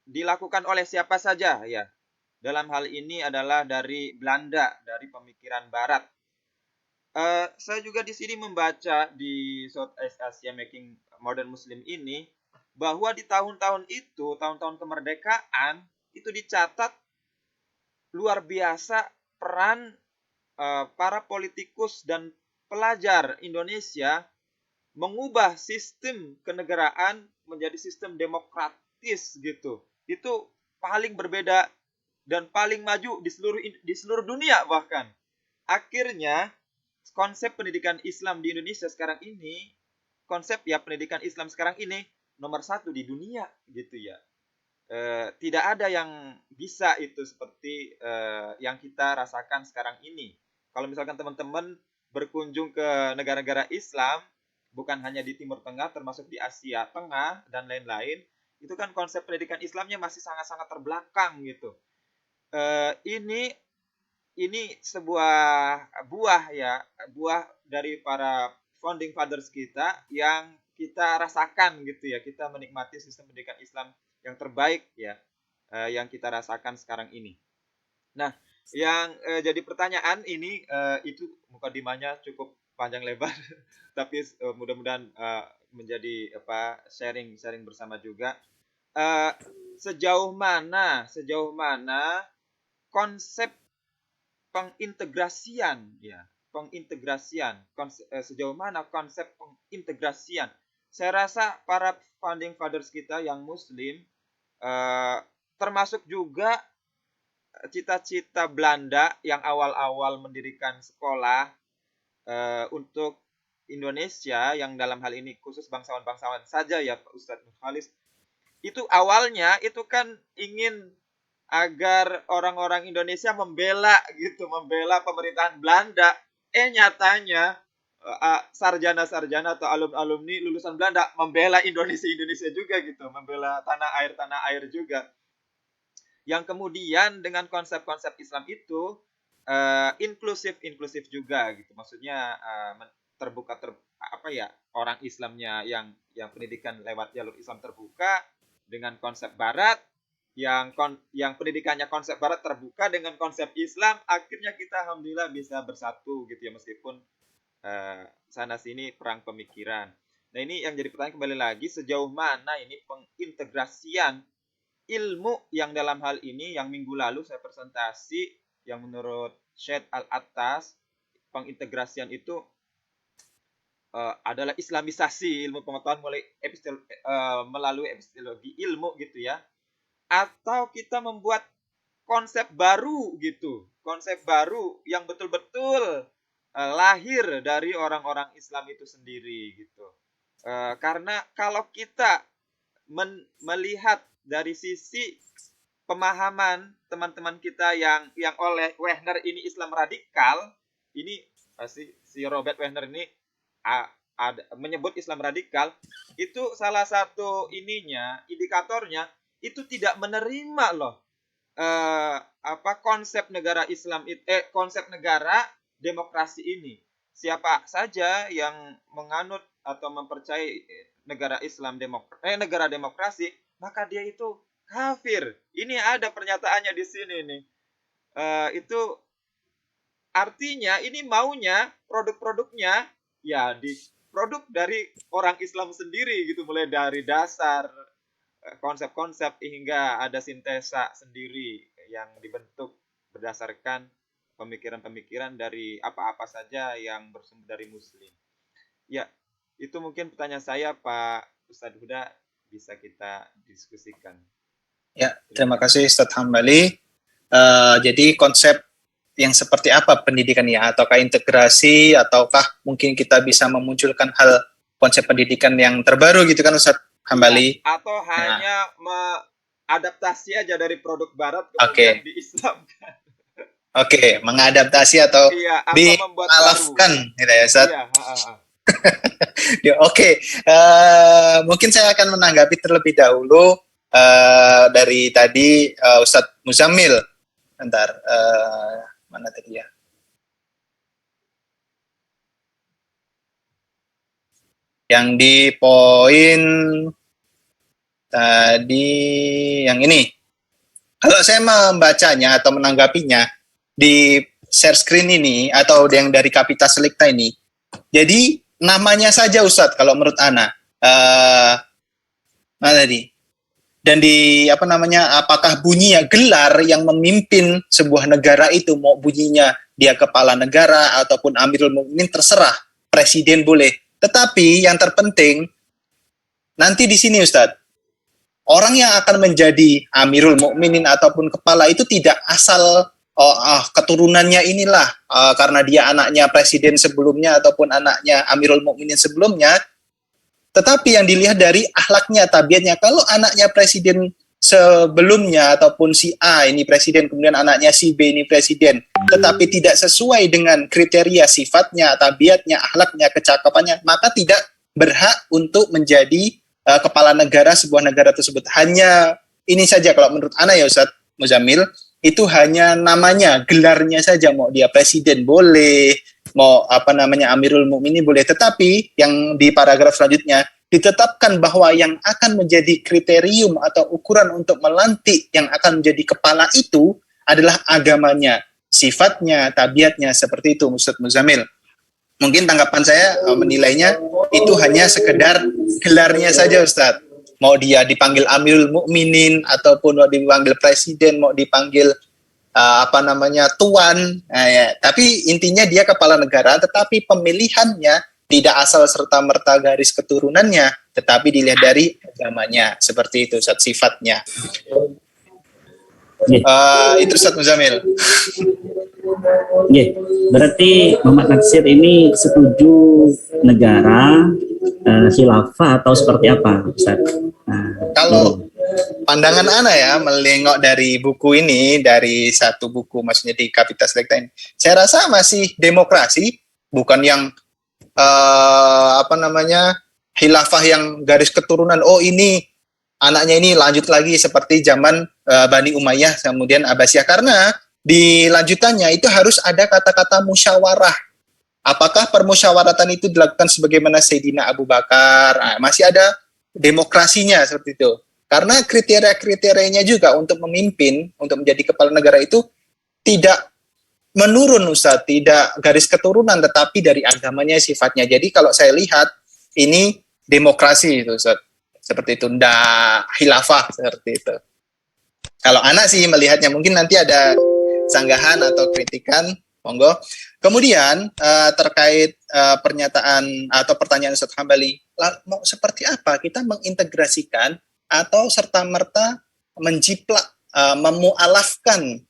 dilakukan oleh siapa saja ya. Dalam hal ini adalah dari Belanda, dari pemikiran Barat. Saya juga di sini membaca di Southeast Asia Making Modern Muslim ini, bahwa di tahun-tahun itu, tahun-tahun kemerdekaan, itu dicatat luar biasa peran para politikus dan pelajar Indonesia mengubah sistem kenegaraan menjadi sistem demokratis gitu. Itu paling berbeda dan paling maju di seluruh dunia bahkan. Akhirnya konsep pendidikan Islam di Indonesia sekarang ini, pendidikan Islam sekarang ini nomor 1 di dunia gitu ya. Tidak ada yang bisa itu seperti yang kita rasakan sekarang ini. Kalau misalkan teman-teman berkunjung ke negara-negara Islam, bukan hanya di Timur Tengah, termasuk di Asia Tengah dan lain-lain, itu kan konsep pendidikan Islamnya masih sangat-sangat terbelakang gitu. Ini sebuah buah dari para founding fathers kita yang kita rasakan gitu ya. Kita menikmati sistem pendidikan Islam yang terbaik ya, yang kita rasakan sekarang ini. Nah, yang jadi pertanyaan ini itu mukadimahnya cukup panjang lebar, tapi mudah-mudahan menjadi sharing bersama juga. Sejauh mana konsep pengintegrasian sejauh mana konsep pengintegrasian. Saya rasa para founding fathers kita yang Muslim, termasuk juga cita-cita Belanda yang awal-awal mendirikan sekolah untuk Indonesia, yang dalam hal ini khusus bangsawan-bangsawan saja ya Pak Ustadz Nurholis, itu awalnya itu kan ingin agar orang-orang Indonesia membela pemerintahan Belanda. Nyatanya sarjana-sarjana atau alumni lulusan Belanda membela Indonesia juga gitu, membela tanah air juga. Yang kemudian dengan konsep-konsep Islam itu inklusif juga gitu. Maksudnya terbuka orang Islamnya yang pendidikan lewat jalur Islam terbuka dengan konsep Barat, yang pendidikannya konsep Barat terbuka dengan konsep Islam. Akhirnya kita alhamdulillah bisa bersatu gitu ya, meskipun sana sini perang pemikiran. Nah, ini yang jadi pertanyaan kembali lagi, sejauh mana ini pengintegrasian ilmu yang dalam hal ini yang minggu lalu saya presentasi, yang menurut Syed Al-Attas pengintegrasian itu adalah islamisasi ilmu pengetahuan melalui epistemologi ilmu gitu ya, atau kita membuat konsep baru gitu, konsep baru yang betul-betul lahir dari orang-orang Islam itu sendiri gitu. Karena kalau kita melihat dari sisi pemahaman teman-teman kita yang oleh Wehner ini Islam radikal, ini si Robert Wehner ini menyebut Islam radikal, itu salah satu indikatornya itu tidak menerima loh konsep negara Islam konsep negara demokrasi ini. Siapa saja yang menganut atau mempercayai negara Islam negara demokrasi, maka dia itu kafir. Ini ada pernyataannya di sini nih. Itu artinya ini maunya produk-produknya ya produk dari orang Islam sendiri gitu, mulai dari dasar konsep-konsep hingga ada sintesa sendiri yang dibentuk berdasarkan pemikiran-pemikiran dari apa-apa saja yang bersumber dari Muslim. Ya, itu mungkin pertanyaan saya, Pak Ustadz Huda, bisa kita diskusikan. Ya, terima kasih Ustadz Hambali. Jadi konsep yang seperti apa pendidikan ya? Ataukah integrasi, ataukah mungkin kita bisa memunculkan hal konsep pendidikan yang terbaru gitu kan Ustadz Hambali? Ya, atau hanya adaptasi aja dari produk Barat kemudian diislamkan. Oke, mengadaptasi atau dialafkan gitu ya Ustadz? Iya. Oke, mungkin saya akan menanggapi terlebih dahulu dari tadi Ustadz Muzamil. Bentar, mana tadi ya? Yang di poin tadi yang ini. Kalau saya membacanya atau menanggapinya di share screen ini atau yang dari Kapita Selecta ini, jadi namanya saja Ustadz kalau menurut Ana, mana tadi? Dan di apakah bunyinya gelar yang memimpin sebuah negara itu, mau bunyinya dia kepala negara ataupun Amirul Mukminin, terserah, presiden boleh. Tetapi yang terpenting nanti di sini Ustadz, orang yang akan menjadi Amirul Mukminin ataupun kepala itu tidak asal keturunannya inilah karena dia anaknya presiden sebelumnya ataupun anaknya Amirul Mukminin sebelumnya. Tetapi yang dilihat dari akhlaknya, tabiatnya. Kalau anaknya presiden sebelumnya ataupun si A ini presiden, kemudian anaknya si B ini presiden, tetapi tidak sesuai dengan kriteria sifatnya, tabiatnya, akhlaknya, kecakapannya, maka tidak berhak untuk menjadi kepala negara sebuah negara tersebut. Hanya ini saja kalau menurut Ana ya Ustadz Muzamil, itu hanya namanya, gelarnya saja, mau dia presiden boleh, mau Amirul Mukminin boleh, tetapi yang di paragraf selanjutnya ditetapkan bahwa yang akan menjadi kriterium atau ukuran untuk melantik yang akan menjadi kepala itu adalah agamanya, sifatnya, tabiatnya, seperti itu Ustadz Muzamil. Mungkin tanggapan saya menilainya itu hanya sekedar gelarnya saja Ustadz. Mau dia dipanggil Amirul Mukminin ataupun mau dipanggil presiden, mau dipanggil tuan, tapi intinya dia kepala negara, tetapi pemilihannya tidak asal serta-merta garis keturunannya, tetapi dilihat dari agamanya, seperti itu Ustaz, sifatnya. Itu Ustaz Muzamil. Berarti Muhammad Natsir ini setuju negara khilafah atau seperti apa Ustaz? Kalau pandangan Ana ya, melengok dari buku ini, dari satu buku maksudnya di Kapita Selecta ini, saya rasa masih demokrasi, bukan yang khilafah yang garis keturunan. Oh ini anaknya ini lanjut lagi seperti zaman Bani Umayyah kemudian Abbasiyah, karena di lanjutannya itu harus ada kata-kata musyawarah. Apakah permusyawaratan itu dilakukan sebagaimana Sayyidina Abu Bakar? Masih ada demokrasinya seperti itu. Karena kriteria-kriterianya juga untuk memimpin, untuk menjadi kepala negara itu tidak menurun Ustaz, tidak garis keturunan, tetapi dari agamanya, sifatnya. Jadi kalau saya lihat ini demokrasi itu Ustaz. Seperti itu, ndak khilafah seperti itu. Kalau anak sih melihatnya, mungkin nanti ada sanggahan atau kritikan, monggo. Kemudian terkait pernyataan atau pertanyaan Ustadz Hambali, mau seperti apa kita mengintegrasikan atau serta-merta menjiplak, memualafkan,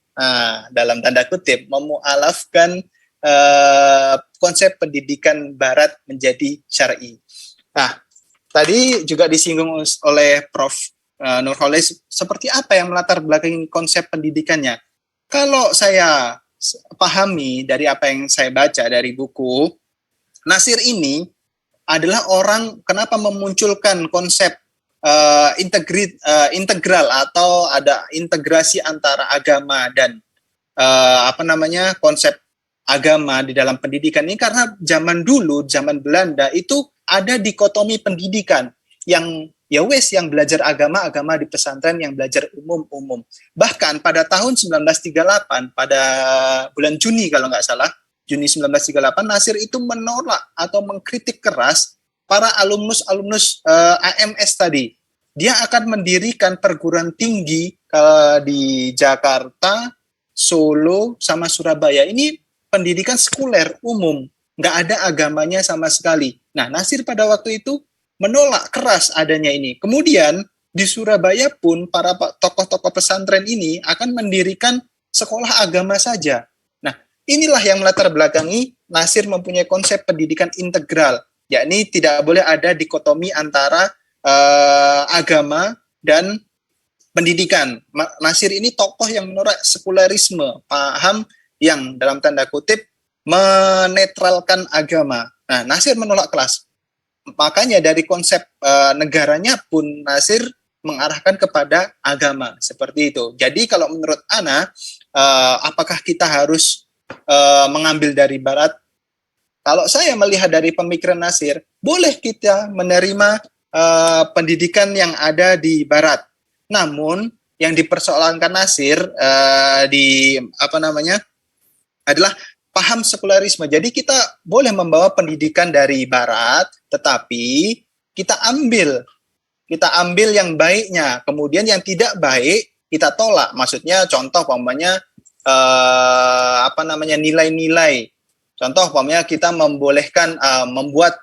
dalam tanda kutip, memualafkan konsep pendidikan Barat menjadi syar'i. Nah, tadi juga disinggung oleh Prof. Nurholis, seperti apa yang melatar belakangi konsep pendidikannya? Kalau saya pahami dari apa yang saya baca dari buku, Nasir ini adalah orang kenapa memunculkan konsep integral atau ada integrasi antara agama dan konsep agama di dalam pendidikan ini, karena zaman dulu, zaman Belanda itu ada dikotomi pendidikan yang yang belajar agama di pesantren, yang belajar umum. Bahkan pada tahun 1938, pada bulan Juni kalau nggak salah, Juni 1938, Nasir itu menolak atau mengkritik keras para alumnus AMS tadi. Dia akan mendirikan perguruan tinggi di Jakarta, Solo, sama Surabaya. Ini pendidikan sekuler umum, nggak ada agamanya sama sekali. Nah, Nasir pada waktu itu menolak keras adanya ini. Kemudian di Surabaya pun para tokoh-tokoh pesantren ini akan mendirikan sekolah agama saja. Nah, inilah yang melatar belakangi Nasir mempunyai konsep pendidikan integral, yakni tidak boleh ada dikotomi antara agama dan pendidikan. Nasir ini tokoh yang menolak sekulerisme, paham yang dalam tanda kutip menetralkan agama. Nah, Nasir menolak keras. Makanya dari konsep negaranya pun Nasir mengarahkan kepada agama, seperti itu. Jadi kalau menurut Ana, apakah kita harus mengambil dari Barat? Kalau saya melihat dari pemikiran Nasir, boleh kita menerima pendidikan yang ada di Barat. Namun yang dipersoalkan Nasir adalah paham sekularisme. Jadi kita boleh membawa pendidikan dari Barat, tetapi kita ambil yang baiknya, kemudian yang tidak baik kita tolak. Maksudnya contoh umpamanya nilai-nilai. Contoh umpamanya kita membolehkan membuat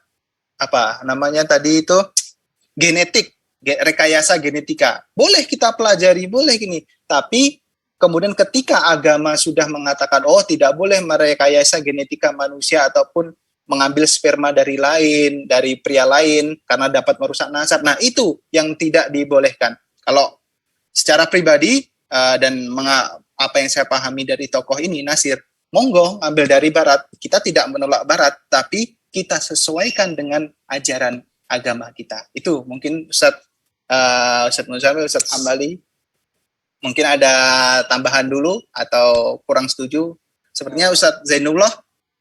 genetik, rekayasa genetika. Boleh kita pelajari, boleh gini. Tapi kemudian ketika agama sudah mengatakan, tidak boleh merekayasa genetika manusia ataupun mengambil sperma dari pria lain karena dapat merusak nasab. Nah, itu yang tidak dibolehkan. Kalau secara pribadi dan apa yang saya pahami dari tokoh ini, Nasir, monggo ambil dari Barat. Kita tidak menolak Barat, tapi kita sesuaikan dengan ajaran agama kita. Itu mungkin Ustadz Muzamil, Ustadz Hambali, mungkin ada tambahan dulu atau kurang setuju. Sepertinya Ustadz Zainullah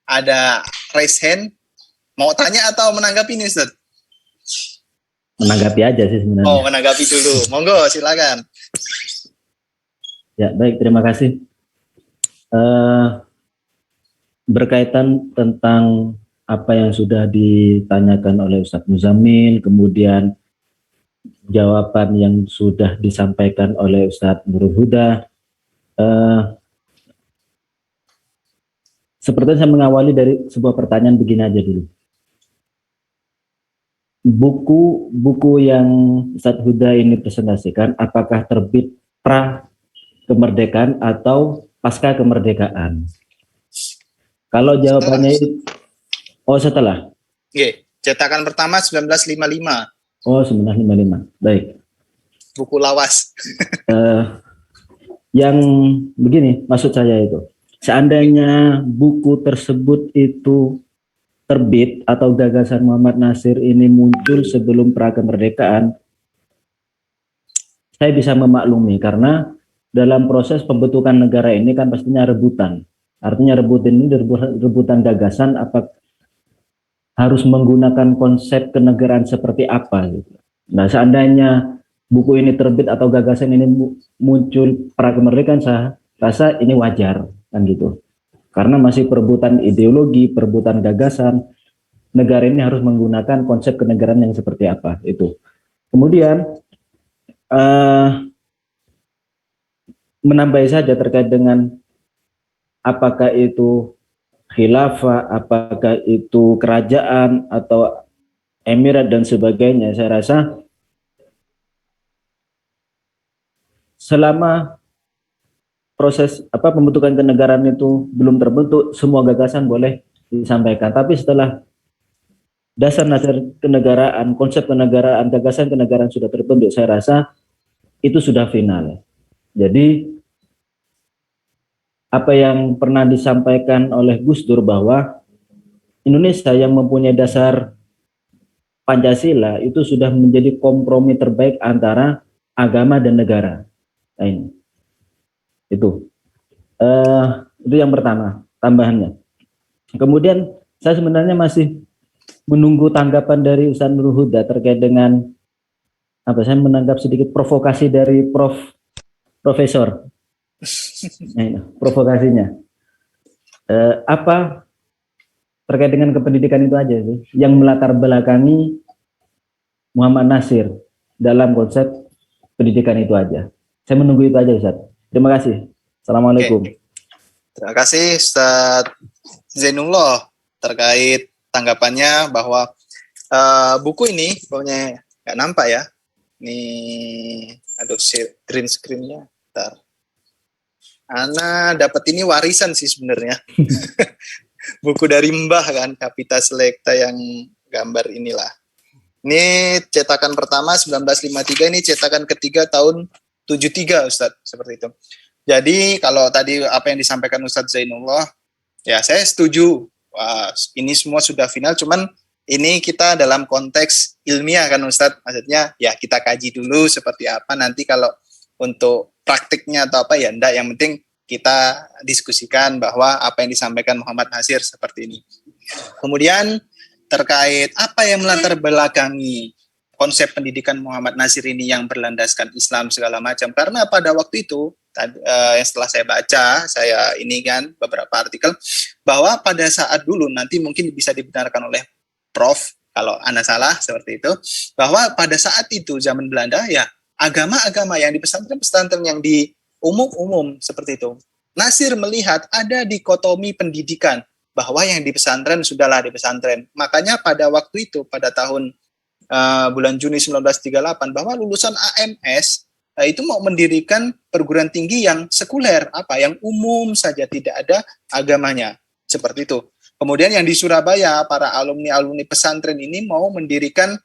ada raise hand. Mau tanya atau menanggapi nih Ustadz? Menanggapi aja sih sebenarnya. Oh, menanggapi dulu. Monggo, silakan. Ya, baik. Terima kasih. Berkaitan tentang apa yang sudah ditanyakan oleh Ustadz Muzamil, kemudian jawaban yang sudah disampaikan oleh Ustadz Nurul Huda, sepertinya saya mengawali dari sebuah pertanyaan begini aja dulu. Buku yang Ustadz Huda ini presentasikan, apakah terbit pra kemerdekaan atau pasca kemerdekaan? Kalau jawabannya setelah. Oke, cetakan pertama 1955. Oh, 1955. Baik. Buku lawas. Yang begini, maksud saya itu, seandainya buku tersebut itu terbit atau gagasan Muhammad Nasir ini muncul sebelum pra-kemerdekaan, saya bisa memaklumi karena dalam proses pembentukan negara ini kan pastinya rebutan. Artinya rebutan gagasan apa harus menggunakan konsep kenegaraan seperti apa gitu. Nah, seandainya buku ini terbit atau gagasan ini muncul pra-kemerdekaan, saya rasa ini wajar kan gitu. Karena masih perebutan ideologi, perebutan gagasan, negara ini harus menggunakan konsep kenegaraan yang seperti apa itu. Kemudian menambah saja terkait dengan apakah itu khilafah, apakah itu kerajaan atau emirat dan sebagainya, saya rasa selama proses pembentukan kenegaraan itu belum terbentuk, semua gagasan boleh disampaikan. Tapi setelah dasar-dasar kenegaraan, konsep kenegaraan, gagasan kenegaraan sudah terbentuk, saya rasa itu sudah final. Jadi apa yang pernah disampaikan oleh Gus Dur bahwa Indonesia yang mempunyai dasar Pancasila itu sudah menjadi kompromi terbaik antara agama dan negara. Nah, ini. Itu yang pertama tambahannya. Kemudian saya sebenarnya masih menunggu tanggapan dari Ustaz Nurul Huda terkait dengan saya menangkap sedikit provokasi dari Profesor. Nah, ini, provokasinya apa terkait dengan kependidikan itu aja sih yang melatar belakangi Muhammad Nasir dalam konsep pendidikan itu aja. Saya menunggu itu aja, Ustaz. Terima kasih. Assalamualaikum. Oke. Terima kasih Ustaz Zainullah terkait tanggapannya bahwa buku ini pokoknya nggak nampak ya. Ini aduh green screen-nya. Bentar. Ana dapat ini warisan sih sebenarnya. Buku dari Mbah kan, Kapita Selekta yang gambar inilah. Ini cetakan pertama 1953, ini cetakan ketiga tahun 73 Ustadz, seperti itu. Jadi kalau tadi apa yang disampaikan Ustadz Zainullah, ya saya setuju. Wah, ini semua sudah final, cuman ini kita dalam konteks ilmiah kan Ustadz, maksudnya ya kita kaji dulu seperti apa, nanti kalau untuk praktiknya atau apa ya enggak, yang penting kita diskusikan bahwa apa yang disampaikan Muhammad Nasir seperti ini. Kemudian terkait apa yang melatar belakangi konsep pendidikan Muhammad Nasir ini yang berlandaskan Islam segala macam, karena pada waktu itu yang setelah saya baca, saya ini kan beberapa artikel bahwa pada saat dulu nanti mungkin bisa dibenarkan oleh Prof kalau Anda salah seperti itu, bahwa pada saat itu zaman Belanda ya agama-agama yang di pesantren-pesantren yang di umum seperti itu, Nasir melihat ada dikotomi pendidikan bahwa yang di pesantren sudahlah di pesantren. Makanya pada waktu itu pada tahun bulan Juni 1938 bahwa lulusan AMS itu mau mendirikan perguruan tinggi yang sekuler, yang umum saja, tidak ada agamanya, seperti itu. Kemudian yang di Surabaya para alumni pesantren ini mau mendirikan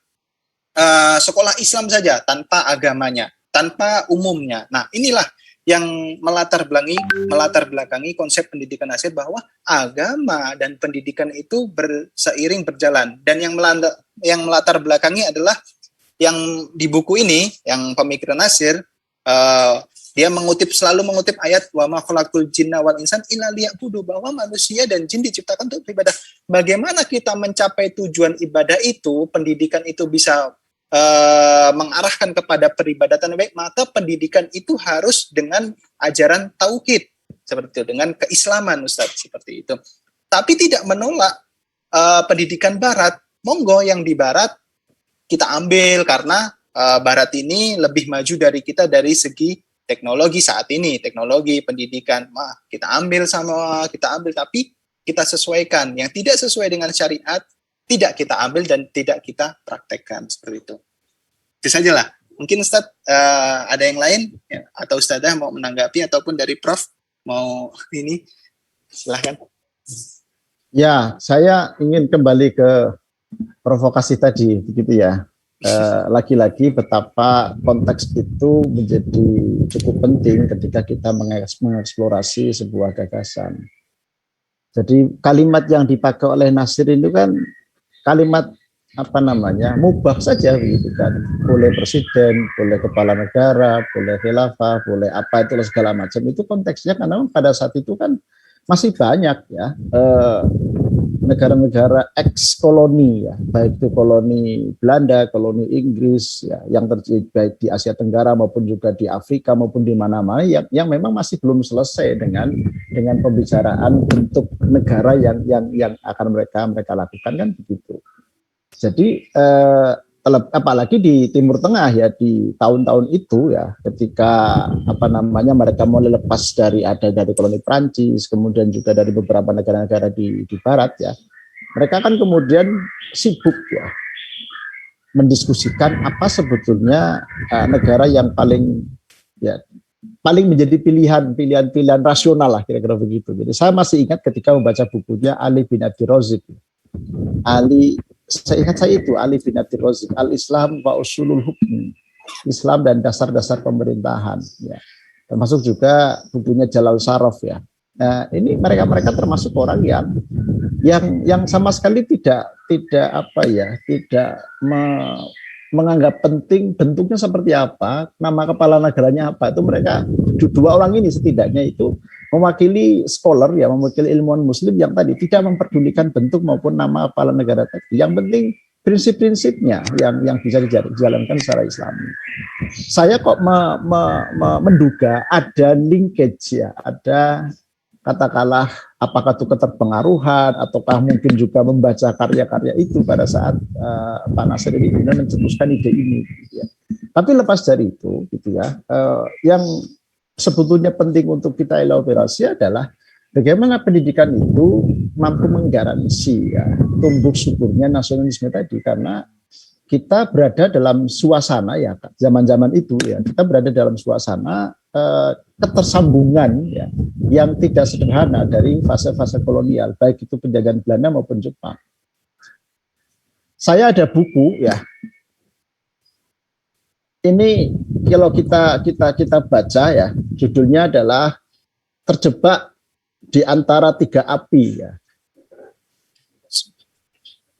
sekolah Islam saja tanpa agamanya, tanpa umumnya. Nah, inilah yang melatar belakangi konsep pendidikan Nasir bahwa agama dan pendidikan itu seiring berjalan, dan yang melatar belakangi adalah yang di buku ini, yang pemikiran Nasir, dia selalu mengutip ayat wa ma khalaqtul jinna wal insan illa liya'budu, bahwa manusia dan jin diciptakan untuk beribadah. Bagaimana kita mencapai tujuan ibadah itu, pendidikan itu bisa mengarahkan kepada peribadatan baik, maka pendidikan itu harus dengan ajaran tauhid seperti itu, dengan keislaman Ustaz, seperti itu. Tapi tidak menolak pendidikan barat. Monggo yang di barat kita ambil karena barat ini lebih maju dari kita dari segi teknologi saat ini, teknologi pendidikan. Kita ambil tapi kita sesuaikan. Yang tidak sesuai dengan syariat tidak kita ambil dan tidak kita praktekkan, seperti itu. Itu saja lah. Mungkin Ustadz ada yang lain ya, atau Ustadzah mau menanggapi ataupun dari Prof mau ini, silahkan. Ya, saya ingin kembali ke provokasi tadi, begitu ya. Lagi-lagi betapa konteks itu menjadi cukup penting ketika kita mengeksplorasi sebuah gagasan. Jadi kalimat yang dipakai oleh Nasir itu kan kalimat mubah saja begitu kan, boleh presiden, boleh kepala negara, boleh khilafah, boleh apa itu segala macam, itu konteksnya karena pada saat itu kan masih banyak ya negara-negara ex-koloni ya, baik itu koloni Belanda, koloni Inggris ya, yang terjadi baik di Asia Tenggara maupun juga di Afrika maupun di mana-mana yang memang masih belum selesai dengan pembicaraan bentuk negara yang akan mereka lakukan kan begitu. Jadi apalagi di Timur Tengah ya, di tahun-tahun itu ya, ketika mereka mulai lepas dari koloni Prancis, kemudian juga dari beberapa negara-negara di Barat ya, mereka kan kemudian sibuk ya mendiskusikan apa sebetulnya negara yang paling menjadi pilihan rasional lah, kira-kira begitu. Jadi saya masih ingat ketika membaca bukunya Ali bin Abi Thalib. Ali bin Abi Thalib, Al-Islam wa Usulul Hukm, Islam dan dasar-dasar pemerintahan ya. Termasuk juga bukunya Jalal Saraf ya. Nah, ini mereka termasuk orang yang sama sekali tidak menganggap penting bentuknya seperti apa, nama kepala negaranya apa. Itu mereka dua orang ini setidaknya itu mewakili scholar ya, mewakili ilmuwan muslim yang tadi tidak memperdulikan bentuk maupun nama kepala negara tadi. Yang penting prinsip-prinsipnya yang bisa dijalankan secara Islami. Saya kok menduga ada linkage ya, ada katakanlah apakah itu keterpengaruhan ataukah mungkin juga membaca karya-karya itu pada saat Pak Nasir ini mencetuskan ide ini gitu ya. Tapi lepas dari itu gitu ya, yang sebetulnya penting untuk kita elaborasi adalah bagaimana pendidikan itu mampu menggaransi ya tumbuh suburnya nasionalisme tadi, karena kita berada dalam suasana ya zaman-zaman itu ya, kita berada dalam suasana ketersambungan ya, yang tidak sederhana dari fase-fase kolonial, baik itu penjajahan Belanda maupun Jepang. Saya ada buku ya. Ini kalau kita baca ya, judulnya adalah Terjebak di Antara Tiga Api ya.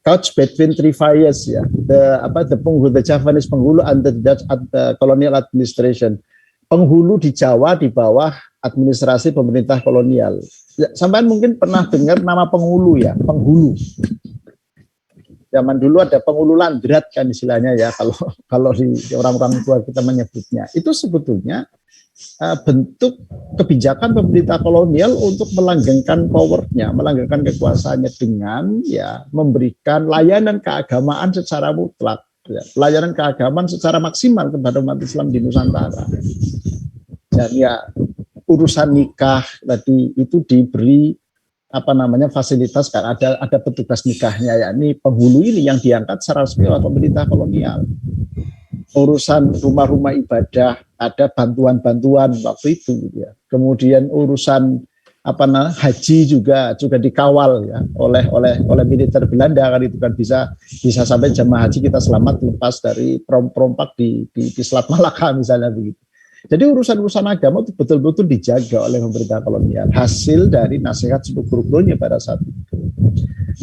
Couch Between Three Fires ya. The Javanese penghulu under the Dutch colonial administration. Penghulu di Jawa di bawah administrasi pemerintah kolonial. Ya, sampean mungkin pernah dengar nama penghulu ya, penghulu. Zaman dulu ada penghulu landrat kan istilahnya ya, kalau di orang-orang tua kita menyebutnya. Itu sebetulnya bentuk kebijakan pemerintah kolonial untuk melanggengkan powernya, melanggengkan kekuasaannya dengan ya memberikan layanan keagamaan secara mutlak, ya, layanan keagamaan secara maksimal kepada umat Islam di Nusantara. Dan ya urusan nikah tadi itu diberi fasilitas, kan ada petugas nikahnya, yakni penghulu ini yang diangkat secara resmi oleh pemerintah kolonial. Urusan rumah-rumah ibadah ada bantuan-bantuan waktu itu gitu ya. Kemudian urusan haji juga dikawal ya oleh militer Belanda, kan itu kan bisa sampai jemaah haji kita selamat lepas dari perompak di Selat Malaka misalnya begitu. Jadi urusan-urusan agama itu betul-betul dijaga oleh pemerintah kolonial, hasil dari nasihat struktur-strukturnya pada saat itu.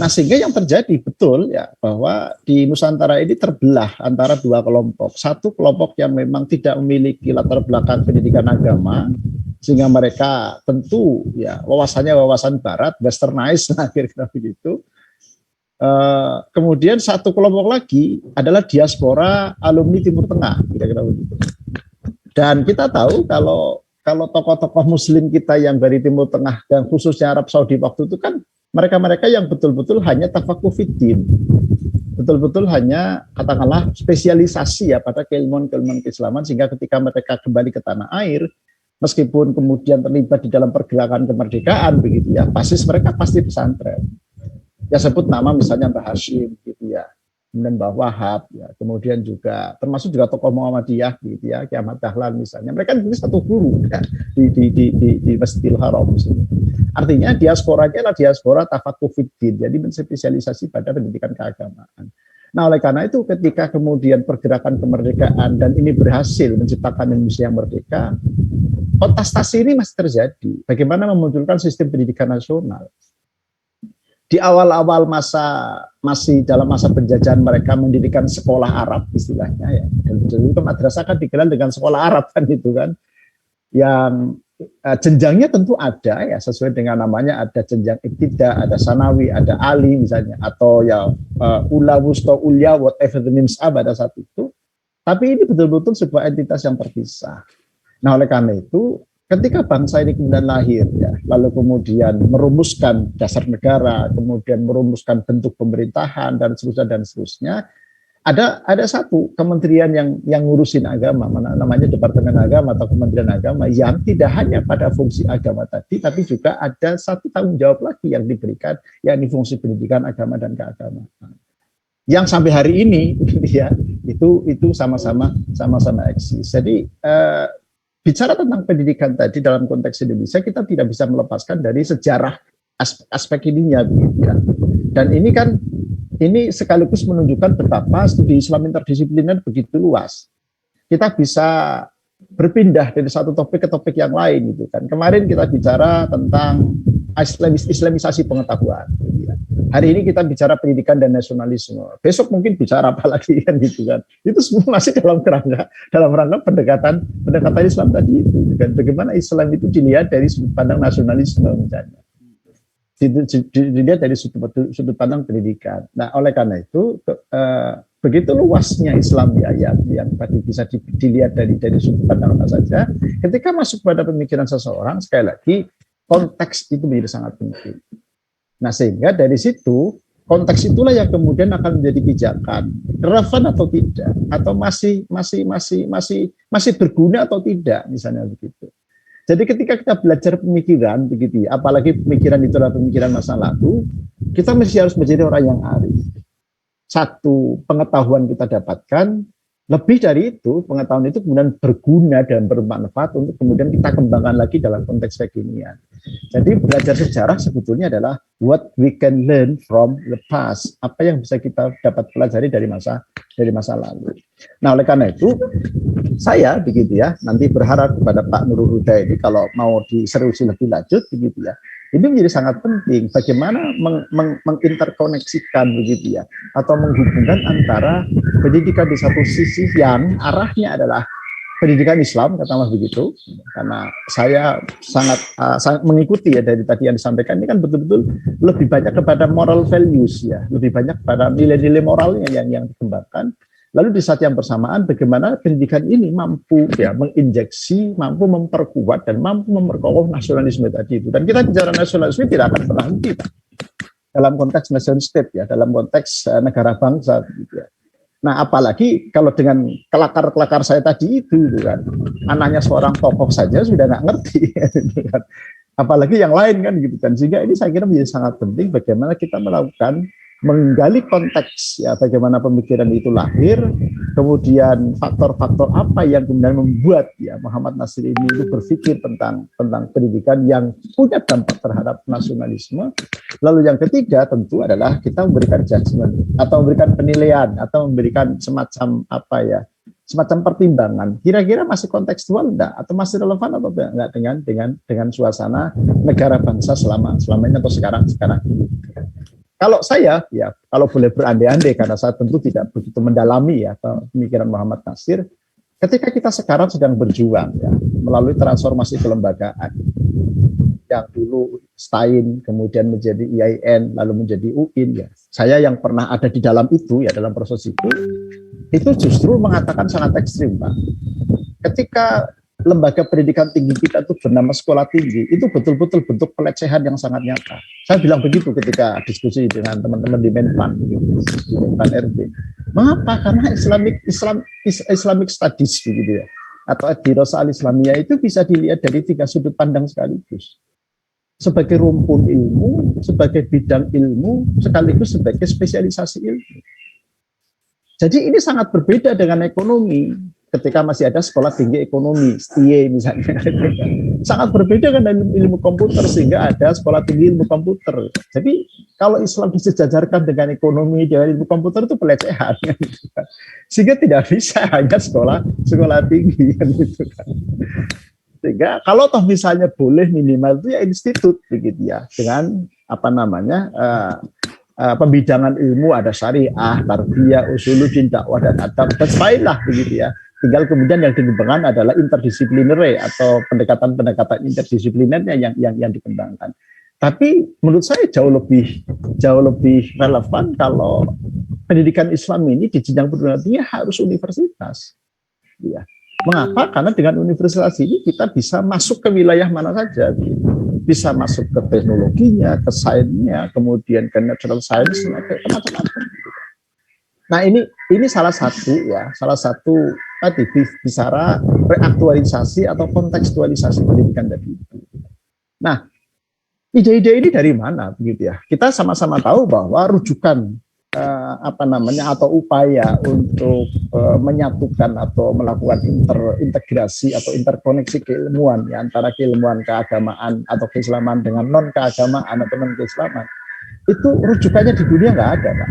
Nah, sehingga yang terjadi betul ya bahwa di Nusantara ini terbelah antara dua kelompok. Satu kelompok yang memang tidak memiliki latar belakang pendidikan agama, sehingga mereka tentu ya wawasannya wawasan barat, westernized lah kira-kira begitu. Kemudian satu kelompok lagi adalah diaspora alumni Timur Tengah, kira-kira begitu. Dan kita tahu kalau tokoh-tokoh muslim kita yang dari Timur Tengah dan khususnya Arab Saudi waktu itu kan mereka-mereka yang betul-betul hanya tafakuh fiddin, betul-betul hanya katakanlah spesialisasi ya pada keilmuan-keilmuan keislaman, sehingga ketika mereka kembali ke tanah air, meskipun kemudian terlibat di dalam pergerakan kemerdekaan begitu ya, mereka pasti pesantren. Ya sebut nama misalnya Mbah Hashim gitu ya, kemudian Mbah Wahab ya, kemudian juga termasuk juga tokoh Muhammadiyah gitu ya, Ki Ahmad Dahlan misalnya. Mereka ini satu guru ya, di Masjidil Haram. Artinya diasporanya adalah diaspora tafakuh fiddin, jadi menspesialisasi pada pendidikan keagamaan. Nah, oleh karena itu ketika kemudian pergerakan kemerdekaan dan ini berhasil menciptakan Indonesia yang merdeka, kontestasi ini masih terjadi. Bagaimana memunculkan sistem pendidikan nasional? Di awal-awal masih dalam masa penjajahan mereka mendirikan sekolah Arab istilahnya ya. Dan itu madrasah kan dikenal dengan sekolah Arab kan itu kan. Yang jenjangnya tentu ada ya sesuai dengan namanya, ada jenjang ibtida, ada sanawi, ada ali misalnya, atau ya ula wusta ulya whatever the names pada saat itu. Tapi ini betul-betul sebuah entitas yang terpisah. Nah, oleh karena itu ketika bangsa ini kemudian lahir, ya, lalu kemudian merumuskan dasar negara, kemudian merumuskan bentuk pemerintahan dan seterusnya, Ada satu kementerian yang ngurusin agama, namanya Departemen Agama atau Kementerian Agama, yang tidak hanya pada fungsi agama tadi, tapi juga ada satu tanggung jawab lagi yang diberikan, yakni fungsi pendidikan agama dan keagamaan. Yang sampai hari ini ya itu sama-sama eksis. Jadi bicara tentang pendidikan tadi dalam konteks Indonesia, kita tidak bisa melepaskan dari sejarah aspek ininya, ya. Dan ini sekaligus menunjukkan betapa studi Islam interdisipliner begitu luas. Kita bisa berpindah dari satu topik ke topik yang lain gitu kan. Kemarin kita bicara tentang Islamisasi pengetahuan. Ya. Hari ini kita bicara pendidikan dan nasionalisme. Besok mungkin bicara apa lagi kan gitu kan. Itu semua masih dalam rangka pendekatan Islam tadi itu kan. Bagaimana Islam itu dilihat dari sudut pandang nasionalisme misalnya. Dilihat dari sudut pandang pendidikan. Nah, oleh karena itu begitu luasnya Islam ya yang tadi bisa dilihat dari sudut pandang apa saja. Ketika masuk pada pemikiran seseorang, sekali lagi konteks itu menjadi sangat penting. Nah, sehingga dari situ konteks itulah yang kemudian akan menjadi pijakan relevan atau tidak, atau masih berguna atau tidak, misalnya begitu. Jadi ketika kita belajar pemikiran begitu ya, apalagi pemikiran itu adalah pemikiran masa lalu, kita mesti harus menjadi orang yang arif. Satu, pengetahuan kita dapatkan, lebih dari itu, pengetahuan itu kemudian berguna dan bermanfaat untuk kemudian kita kembangkan lagi dalam konteks kekinian. Jadi belajar sejarah sebetulnya adalah what we can learn from the past, apa yang bisa kita dapat pelajari dari masa lalu. Nah, oleh karena itu saya begitu ya, nanti berharap kepada Pak Nurul Huda ini kalau mau diseriusi lebih lanjut begitu ya. Ini menjadi sangat penting bagaimana menginterkoneksikan begitu ya, atau menghubungkan antara pendidikan di satu sisi yang arahnya adalah pendidikan Islam, katakanlah begitu, karena saya sangat mengikuti ya dari tadi yang disampaikan, ini kan betul-betul lebih banyak kepada moral values ya, lebih banyak pada nilai-nilai moralnya yang dikembangkan. Lalu di saat yang bersamaan bagaimana pendidikan ini mampu ya menginjeksi, mampu memperkuat dan mampu memperkokoh nasionalisme tadi itu. Dan kita bicara nasionalisme tidak akan pernah henti dalam konteks nation state ya, dalam konteks negara bangsa gitu ya. Nah, apalagi kalau dengan kelakar saya tadi itu kan, anaknya seorang tokoh saja sudah nggak ngerti gitu kan. Apalagi yang lain kan gitu kan. Sehingga ini saya kira menjadi sangat penting bagaimana kita melakukan menggali konteks ya, bagaimana pemikiran itu lahir, kemudian faktor-faktor apa yang kemudian membuat ya Muhammad Nasir ini itu berpikir tentang pendidikan yang punya dampak terhadap nasionalisme. Lalu yang ketiga tentu adalah kita memberikan judgement atau memberikan penilaian atau memberikan semacam apa ya, semacam pertimbangan. Kira-kira masih kontekstual enggak atau masih relevan atau enggak dengan suasana negara bangsa selama ini atau sekarang ini. Kalau saya, ya kalau boleh berandai-andai, karena saya tentu tidak begitu mendalami ya pemikiran Muhammad Nasir, ketika kita sekarang sedang berjuang ya melalui transformasi kelembagaan, yang dulu STAIN, kemudian menjadi IAIN, lalu menjadi UIN ya. Saya yang pernah ada di dalam itu ya, dalam proses itu justru mengatakan sangat ekstrim, Pak. Ketika lembaga pendidikan tinggi kita itu bernama sekolah tinggi, itu betul-betul bentuk pelecehan yang sangat nyata. Saya bilang begitu ketika diskusi dengan teman-teman di Menpan, di Menpan RB. Mengapa? Karena Islamic Studies begitu ya, atau Dirasah Al-Islamiyah itu bisa dilihat dari 3 sudut pandang sekaligus. Sebagai rumpun ilmu, sebagai bidang ilmu, sekaligus sebagai spesialisasi ilmu. Jadi ini sangat berbeda dengan ekonomi. Ketika masih ada sekolah tinggi ekonomi, STIE misalnya, sangat berbeda kan dengan ilmu komputer, sehingga ada sekolah tinggi ilmu komputer. Jadi kalau Islam disejajarkan dengan ekonomi, dengan ilmu komputer itu pelecehan, sehingga tidak bisa hanya sekolah tinggi, gitu kan. Sehingga kalau toh misalnya boleh minimal itu ya institut, begitu ya, dengan apa namanya pembidangan ilmu, ada syariah, tarbiyah, usuluddin, dakwah dan adab, dan sebagainya begitu ya. Tinggal kemudian yang dikembangkan adalah interdisipliner atau pendekatan interdisiplinernya yang dikembangkan. Tapi menurut saya jauh lebih relevan kalau pendidikan Islam ini di jenjang perguruan tinggi harus universitas. Ya. Mengapa? Karena dengan universitas ini kita bisa masuk ke wilayah mana saja. Bisa masuk ke teknologinya, ke sainsnya, kemudian ke natural science, ke macam-macam. Nah ini salah satu tadi bicara reaktualisasi atau kontekstualisasi pendidikan tadi. Nah, ide-ide ini dari mana begitu ya? Kita sama-sama tahu bahwa rujukan atau upaya untuk menyatukan atau melakukan integrasi atau interkoneksi keilmuan ya, antara keilmuan keagamaan atau keislaman dengan non keagamaan atau non keislaman, itu rujukannya di dunia nggak ada, Pak.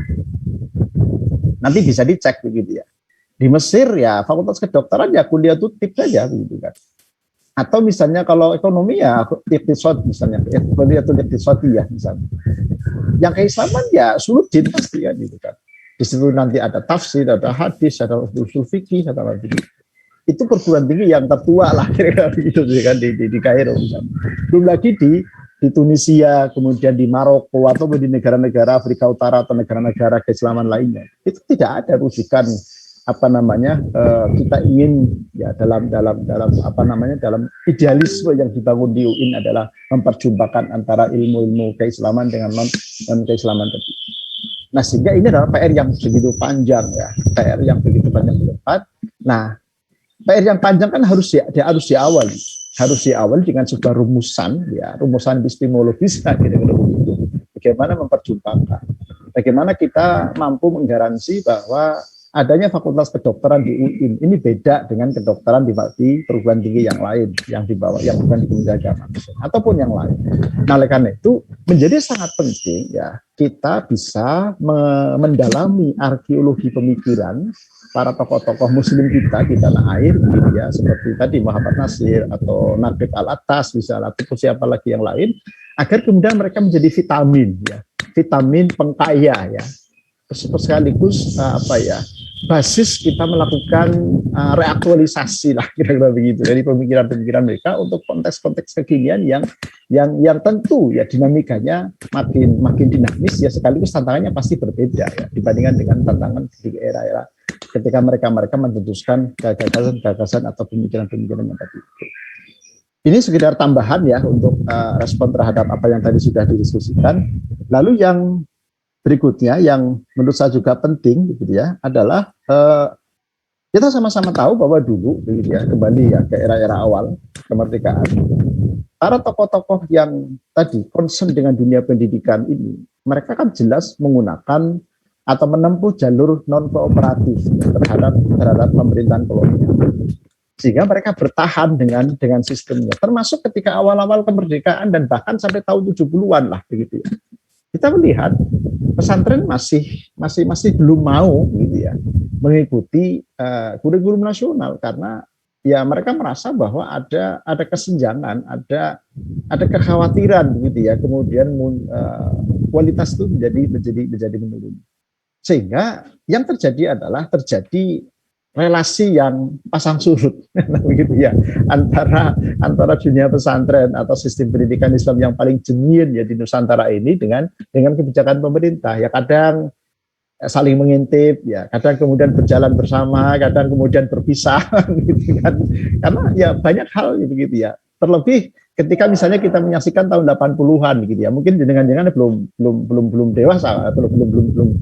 Nanti bisa dicek begitu ya. Di Mesir ya fakultas kedokteran ya kuliah tutip saja begitu kan. Atau misalnya kalau ekonomi ya iqtisad misalnya, kuliah iqtisad ya misalnya. Yang keislaman ya suluddin pasti kan gitu kan. Di situ nanti ada tafsir, ada hadis, ada usul fikih, ada lagi. Itu perguruan tinggi yang tertua lah kira-kira begitu kan di Kairo misalnya. Belum lagi di Tunisia, kemudian di Maroko atau di negara-negara Afrika Utara atau negara-negara keislaman lainnya. Itu tidak ada rujukan kita ingin ya dalam idealisme yang dibangun di UIN adalah memperjumpakan antara ilmu-ilmu keislaman dengan non keislaman tadi. Nah, sehingga ini adalah PR yang begitu panjang ya, PR yang begitu banyak ke depan. Nah, PR yang panjang kan harus diawali dengan sebuah rumusan epistemologis kira-kira begitu. Bagaimana memperjumpakan, bagaimana kita mampu menggaransi bahwa adanya fakultas kedokteran di UIN ini beda dengan kedokteran di perguruan tinggi yang lain yang di bawah, yang bukan di Kementerian Agama ataupun yang lain. Nah, oleh karena itu menjadi sangat penting ya kita bisa mendalami arkeologi pemikiran para tokoh-tokoh Muslim kita di tanah air, gitu ya, seperti tadi Muhammad Nasir atau Naqib Al-Attas, misalnya atau siapa lagi yang lain, agar kemudian mereka menjadi vitamin pengkaya ya. Sekaligus basis kita melakukan reaktualisasi lah kira-kira begitu dari pemikiran-pemikiran mereka untuk konteks-konteks kekinian yang tentu ya dinamikanya makin dinamis ya, sekaligus tantangannya pasti berbeda ya dibandingkan dengan tantangan di era-era ketika mereka mencetuskan gagasan atau pemikiran-pemikiran yang tadi. Ini sekedar tambahan ya untuk respon terhadap apa yang tadi sudah didiskusikan. Lalu yang berikutnya yang menurut saya juga penting gitu ya adalah kita sama-sama tahu bahwa dulu gitu ya, kembali ya ke era-era awal kemerdekaan, para tokoh-tokoh yang tadi concern dengan dunia pendidikan ini, mereka kan jelas menggunakan atau menempuh jalur non kooperatif terhadap pemerintahan kolonial, sehingga mereka bertahan dengan sistemnya, termasuk ketika awal-awal kemerdekaan dan bahkan sampai tahun 70-an lah begitu ya. Kita melihat pesantren masih belum mau gitu ya mengikuti kurikulum nasional karena ya mereka merasa bahwa ada kesenjangan, ada kekhawatiran gitu ya, kemudian kualitas itu menjadi menurun. Sehingga yang terjadi adalah relasi yang pasang surut begitu ya antara dunia pesantren atau sistem pendidikan Islam yang paling genuine ya di Nusantara ini dengan kebijakan pemerintah ya, kadang saling mengintip ya, kadang kemudian berjalan bersama, kadang kemudian berpisah gitu kan, karena ya banyak hal begitu ya, terlebih ketika misalnya kita menyaksikan tahun 80-an gitu ya, mungkin jangan belum dewasa, belum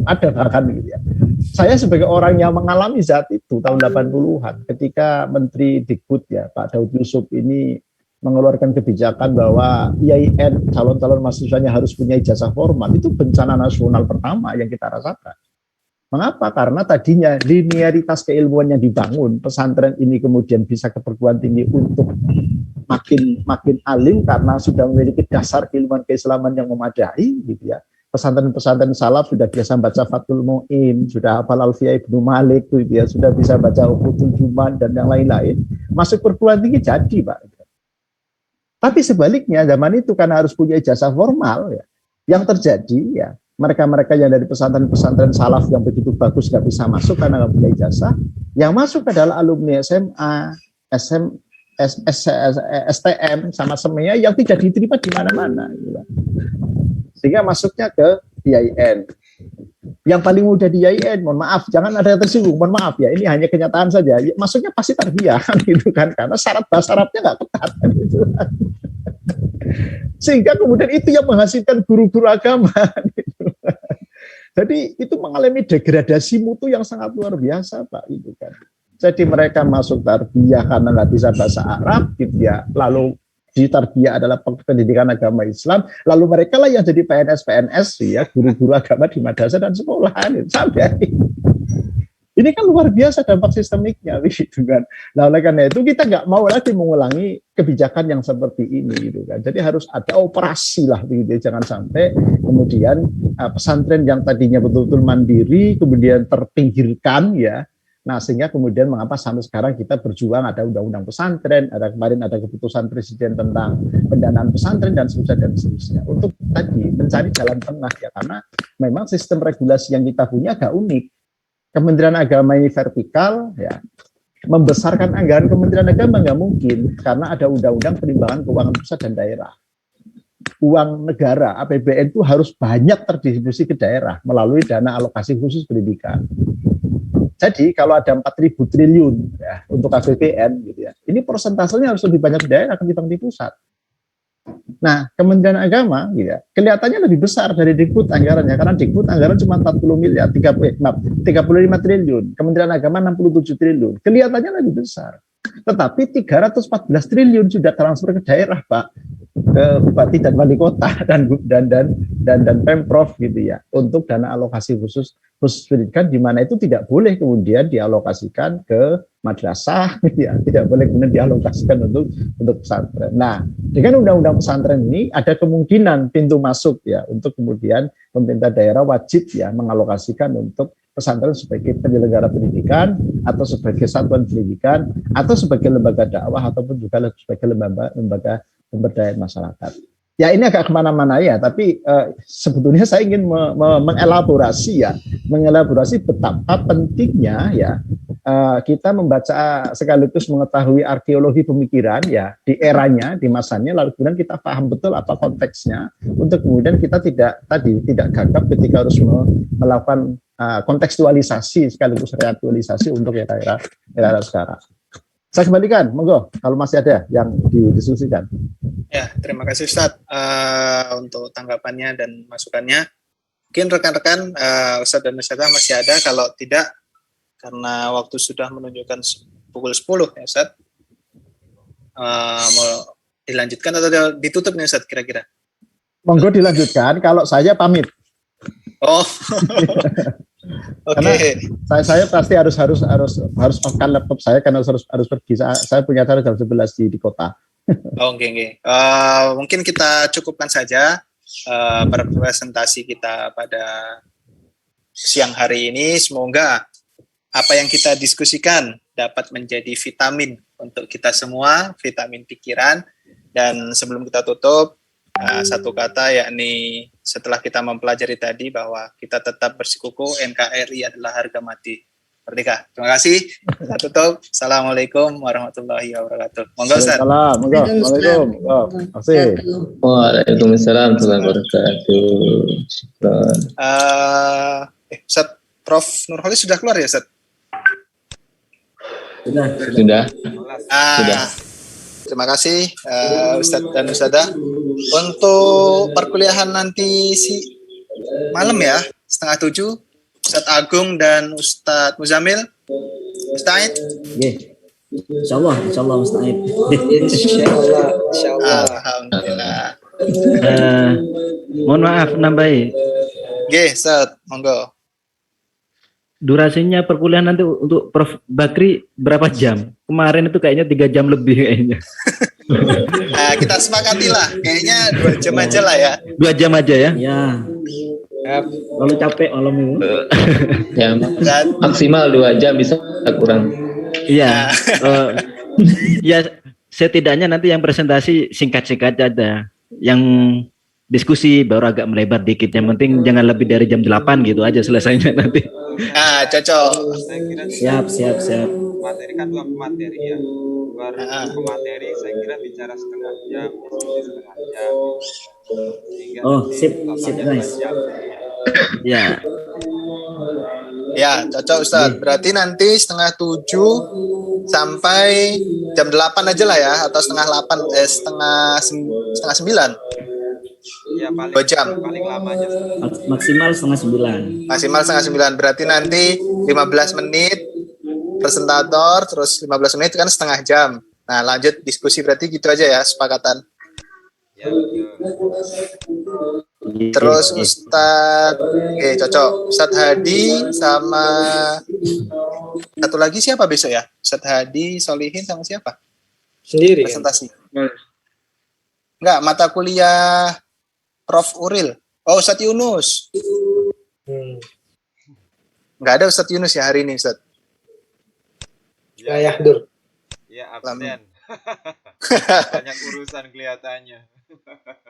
ada bahkan gitu ya. Saya sebagai orang yang mengalami saat itu tahun 80-an ketika Menteri Dikbud ya Pak Daud Yusuf ini mengeluarkan kebijakan bahwa IAIN calon-calon mahasiswanya harus punya ijazah formal, itu bencana nasional pertama yang kita rasakan. Mengapa? Karena tadinya linearitas keilmuan yang dibangun pesantren ini kemudian bisa ke perguruan tinggi untuk makin alim karena sudah memiliki dasar keilmuan keislaman yang memadai gitu ya. Pesantren-pesantren salaf sudah biasa baca Fathul Mu'in, sudah hafal Alfiyah Ibnu Malik gitu ya, sudah bisa baca Uqudul Juman dan yang lain-lain. Masuk perguruan tinggi jadi, Pak. Tapi sebaliknya zaman itu karena harus punya ijazah formal ya. Yang terjadi ya mereka-mereka yang dari pesantren-pesantren salaf yang begitu bagus nggak bisa masuk karena nggak punya ijazah. Yang masuk adalah alumni SMA, STM sama semua yang tidak diterima di mana-mana. Gitu. Sehingga masuknya ke IAIN. Yang paling mudah di IAIN, mohon maaf, jangan ada yang tersinggung, mohon maaf ya, ini hanya kenyataan saja. Masuknya pasti tarbiyah gitu kan, karena syarat-syaratnya nggak ketat gitu. Sehingga kemudian itu yang menghasilkan guru-guru agama gitu. Jadi itu mengalami degradasi mutu yang sangat luar biasa, Pak, itu kan. Jadi mereka masuk tarbiyah karena nggak bisa bahasa Arab, gitu ya. Lalu di tarbiyah adalah pendidikan agama Islam, lalu mereka lah yang jadi PNS ya, guru-guru agama di madrasah dan sekolah, sampai. Ini kan luar biasa dampak sistemiknya, gitu kan. Nah, oleh karena itu kita nggak mau lagi mengulangi kebijakan yang seperti ini, gitu kan. Jadi harus ada operasi lah, begitu. Jangan sampai kemudian pesantren yang tadinya betul-betul mandiri kemudian terpinggirkan, ya. Nah, sehingga kemudian mengapa sampai sekarang kita berjuang ada undang-undang pesantren, ada kemarin ada keputusan presiden tentang pendanaan pesantren dan seterusnya. Untuk tadi mencari jalan tengah, ya, karena memang sistem regulasi yang kita punya agak unik. Kementerian Agama ini vertikal, ya, membesarkan anggaran Kementerian Agama nggak mungkin karena ada undang-undang perimbangan keuangan pusat dan daerah. Uang negara APBN itu harus banyak terdistribusi ke daerah melalui dana alokasi khusus pendidikan. Jadi kalau ada 4.000 triliun ya, untuk APBN, gitu ya, ini persentasenya harus lebih banyak di daerah ketimbang di pusat. Nah, Kementerian Agama, gitu ya, kelihatannya lebih besar dari Dikbud anggarannya, karena Dikbud anggaran cuma 40 miliar, 35 triliun, Kementerian Agama 67 triliun, kelihatannya lebih besar. Tetapi 314 triliun sudah transfer ke daerah, Pak, ke bupati dan wali kota dan Pemprov, gitu ya, untuk dana alokasi khusus pendidikan, di mana itu tidak boleh kemudian dialokasikan ke madrasah, ya, tidak boleh kemudian dialokasikan untuk pesantren. Nah, dengan undang-undang pesantren ini ada kemungkinan pintu masuk, ya, untuk kemudian pemerintah daerah wajib, ya, mengalokasikan untuk pesantren sebagai penyelenggara pendidikan atau sebagai satuan pendidikan atau sebagai lembaga dakwah ataupun juga sebagai lembaga pemberdayaan masyarakat. Ya, ini agak kemana-mana, ya, tapi sebetulnya saya ingin mengelaborasi betapa pentingnya, ya, kita membaca sekaligus mengetahui arkeologi pemikiran, ya, di eranya, di masanya, lalu kemudian kita paham betul apa konteksnya untuk kemudian kita tidak gagap ketika harus melakukan kontekstualisasi sekaligus reaktualisasi untuk era sekarang. Saya kembalikan, monggo kalau masih ada yang didiskusikan. Ya, terima kasih Ustadz untuk tanggapannya dan masukannya. Mungkin rekan-rekan Ustadz dan Ustadzah masih ada, kalau tidak karena waktu sudah menunjukkan pukul 10 ya Ustadz. Mau dilanjutkan atau ditutup nih Ustadz kira-kira? Monggo dilanjutkan, kalau saya pamit. Oh. Karena saya pasti harus on laptop saya karena harus pergi. Saya punya acara jam 11 di kota. Oke. Mungkin kita cukupkan saja presentasi kita pada siang hari ini. Semoga apa yang kita diskusikan dapat menjadi vitamin untuk kita semua, vitamin pikiran. Dan sebelum kita tutup, satu kata, yakni setelah kita mempelajari tadi bahwa kita tetap bersikukuh, NKRI adalah harga mati merdeka. Terima kasih. Kita tutup. Assalamualaikum warahmatullahi wabarakatuh. Monggo Ustaz. Waalaikumsalam. Terima kasih. Waalaikumsalam warahmatullahi wabarakatuh. Ustaz Prof. Nurholis sudah keluar ya Ustaz? Sudah. Terima kasih Ustadz dan Ustadzah. Untuk perkuliahan nanti malam ya, 6:30, Ustadz Agung dan Ustadz Muzamil. Ustadz? Insyaallah Ustadz. Insyaallah. Alhamdulillah. Mohon maaf nambahi. Ustadz, monggo. Durasinya perkuliahan nanti untuk Prof. Bakri berapa jam? Kemarin itu kayaknya 3 jam lebih kayaknya. Kita sepakati lah, kayaknya 2 jam aja lah ya. 2 jam aja ya? Ya. Lalu capek malam itu. Ya, maksimal 2 jam, bisa kurang. Iya. Ya, setidaknya nanti yang presentasi singkat-singkat aja. Yang diskusi baru agak melebar dikit. Yang penting jangan lebih dari jam 8 gitu aja selesainya nanti. Cocok. Siap. Materi kan 2 materi ya. Baru materi saya kira bicara setengah jam, setengah jam. Sip guys. Ya. Ya, cocok Ustadz. Berarti nanti 6:30 sampai jam 8 aja lah ya, atau setengah 9. Ya, paling 2 jam. paling lamanya. Maksimal setengah 9. Maksimal setengah 9. Berarti nanti 15 menit presentator, terus 15 menit kan setengah jam. Nah, lanjut diskusi berarti gitu aja ya, sepakatan. Ya, betul. Terus Ustadz, oke cocok. Ustadz Hadi sama satu lagi siapa besok ya? Ustadz Hadi, Solihin sama siapa? Sendiri kan? Presentasi. Enggak, mata kuliah Prof. Uril. Oh, Ustadz Yunus. Enggak ada Ustadz Yunus ya hari ini, Ustadz. Ya, Dur. Ya, absen. Banyak urusan kelihatannya.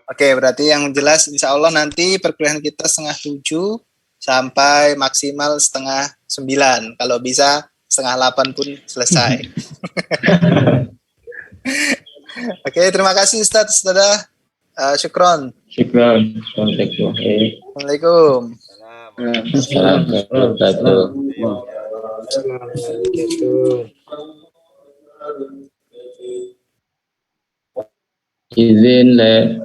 Oke, berarti yang jelas insya Allah nanti perkuliahan kita 6:30 sampai maksimal 8:30. Kalau bisa 7:30 pun selesai. Oke, terima kasih Ustadz. Ustadzah. Syukron. Syukran. Assalamualaikum. Assalamualaikum. Assalamualaikum. Izin le